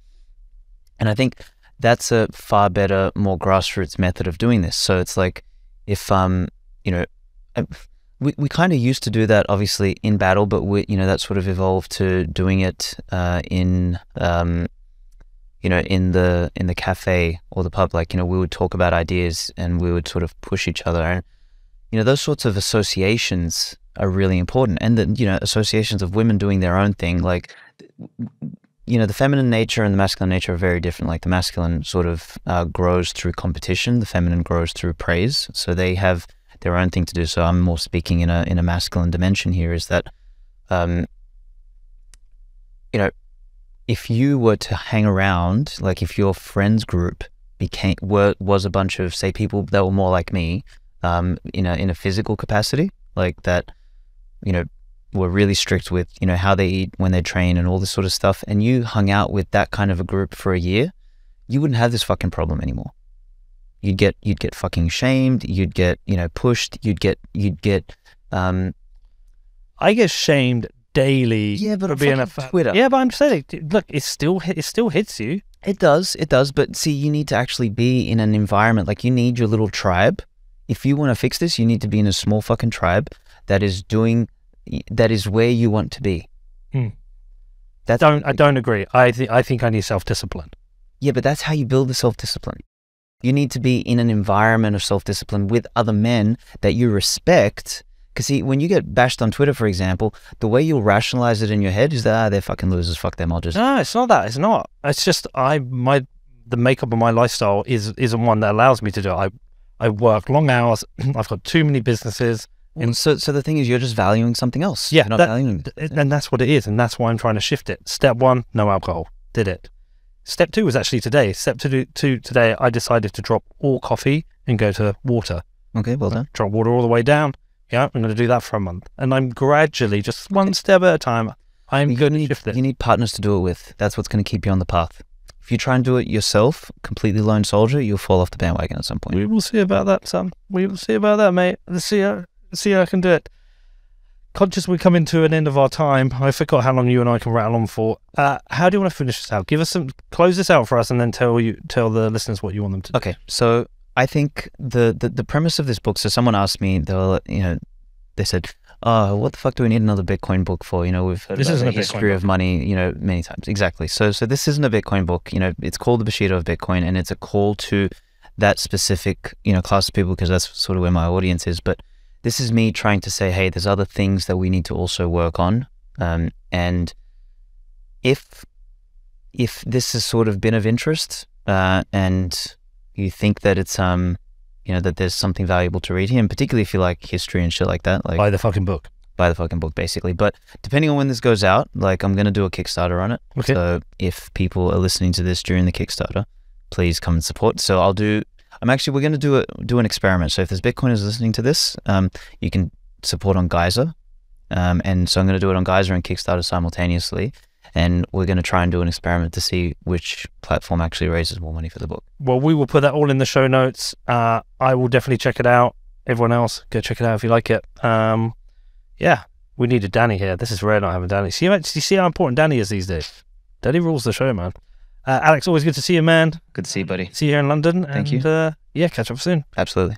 And I think that's a far better, more grassroots method of doing this. So it's like, if, we kind of used to do that obviously in battle, but that sort of evolved to doing it in the cafe or the pub. Like, we would talk about ideas and we would sort of push each other. And, those sorts of associations are really important. And the, associations of women doing their own thing, like, you know, the feminine nature and the masculine nature are very different. Like the masculine sort of grows through competition, the feminine grows through praise. So they have their own thing to do. So I'm more speaking in a masculine dimension here, is that, you know, if you were to hang around, like if your friends group was a bunch of, say, people that were more like me, in a physical capacity, like that, you know, were really strict with, you know, how they eat, when they train and all this sort of stuff, and you hung out with that kind of a group for a year, you wouldn't have this fucking problem anymore. You'd get fucking shamed, you'd get, you know, pushed, you'd get I get shamed daily but for being a Twitter. Yeah, but I'm saying, look, it still hits you. It does, but see, you need to actually be in an environment, like you need your little tribe. If you want to fix this, you need to be in a small fucking tribe that is where you want to be. I don't agree. I think I need self-discipline. Yeah, but that's how you build the self-discipline. You need to be in an environment of self-discipline with other men that you respect. Because see, when you get bashed on Twitter, for example, the way you'll rationalize it in your head is that, they're fucking losers, fuck them, I'll just... No, it's not that. It's not. It's just the makeup of my lifestyle isn't one that allows me to do it. I work long hours. I've got too many businesses. And so the thing is, you're just valuing something else. Yeah, you're not valuing... and that's what it is, and that's why I'm trying to shift it. Step 1, no alcohol. Did it. Step 2 was actually today. Step 2 today, I decided to drop all coffee and go to water. Okay, well done. Drop water all the way down. Yeah, I'm going to do that for a month, and I'm gradually, just one step at a time, I'm going to shift it. You need partners to do it with. That's what's going to keep you on the path. If you try and do it yourself, completely lone soldier, you'll fall off the bandwagon at some point. We will see about that, son. We will see about that, mate. Let's see how I can do it. Conscious we're coming to an end of our time. I forgot how long you and I can rattle on for. How do you want to finish this out? Close this out for us, and then tell the listeners what you want them to do. Okay, so I think the premise of this book, so someone asked me, they said, oh, what the fuck do we need another Bitcoin book for? You know, we've heard about the history of money, you know, many times. Exactly. So this isn't a Bitcoin book. You know, it's called the Bushido of Bitcoin, and it's a call to that specific, you know, class of people, because that's sort of where my audience is. But this is me trying to say, hey, there's other things that we need to also work on. And if this has sort of been of interest, and you think that it's, you know, that there's something valuable to read here, and particularly if you like history and shit like that, like... Buy the fucking book. Buy the fucking book, basically. But depending on when this goes out, like, I'm going to do a Kickstarter on it. Okay. So if people are listening to this during the Kickstarter, please come and support. So we're going to do an experiment. So if there's Bitcoiners listening to this, you can support on Geyser. And so I'm going to do it on Geyser and Kickstarter simultaneously. And we're going to try and do an experiment to see which platform actually raises more money for the book. Well, we will put that all in the show notes. I will definitely check it out. Everyone else, go check it out if you like it. Yeah, we needed Danny here. This is rare not having Danny. See how important Danny is these days. Danny rules the show, man. Aleks, always good to see you, man. Good to see you, buddy. See you here in London. Thank you. Yeah, catch up soon. Absolutely.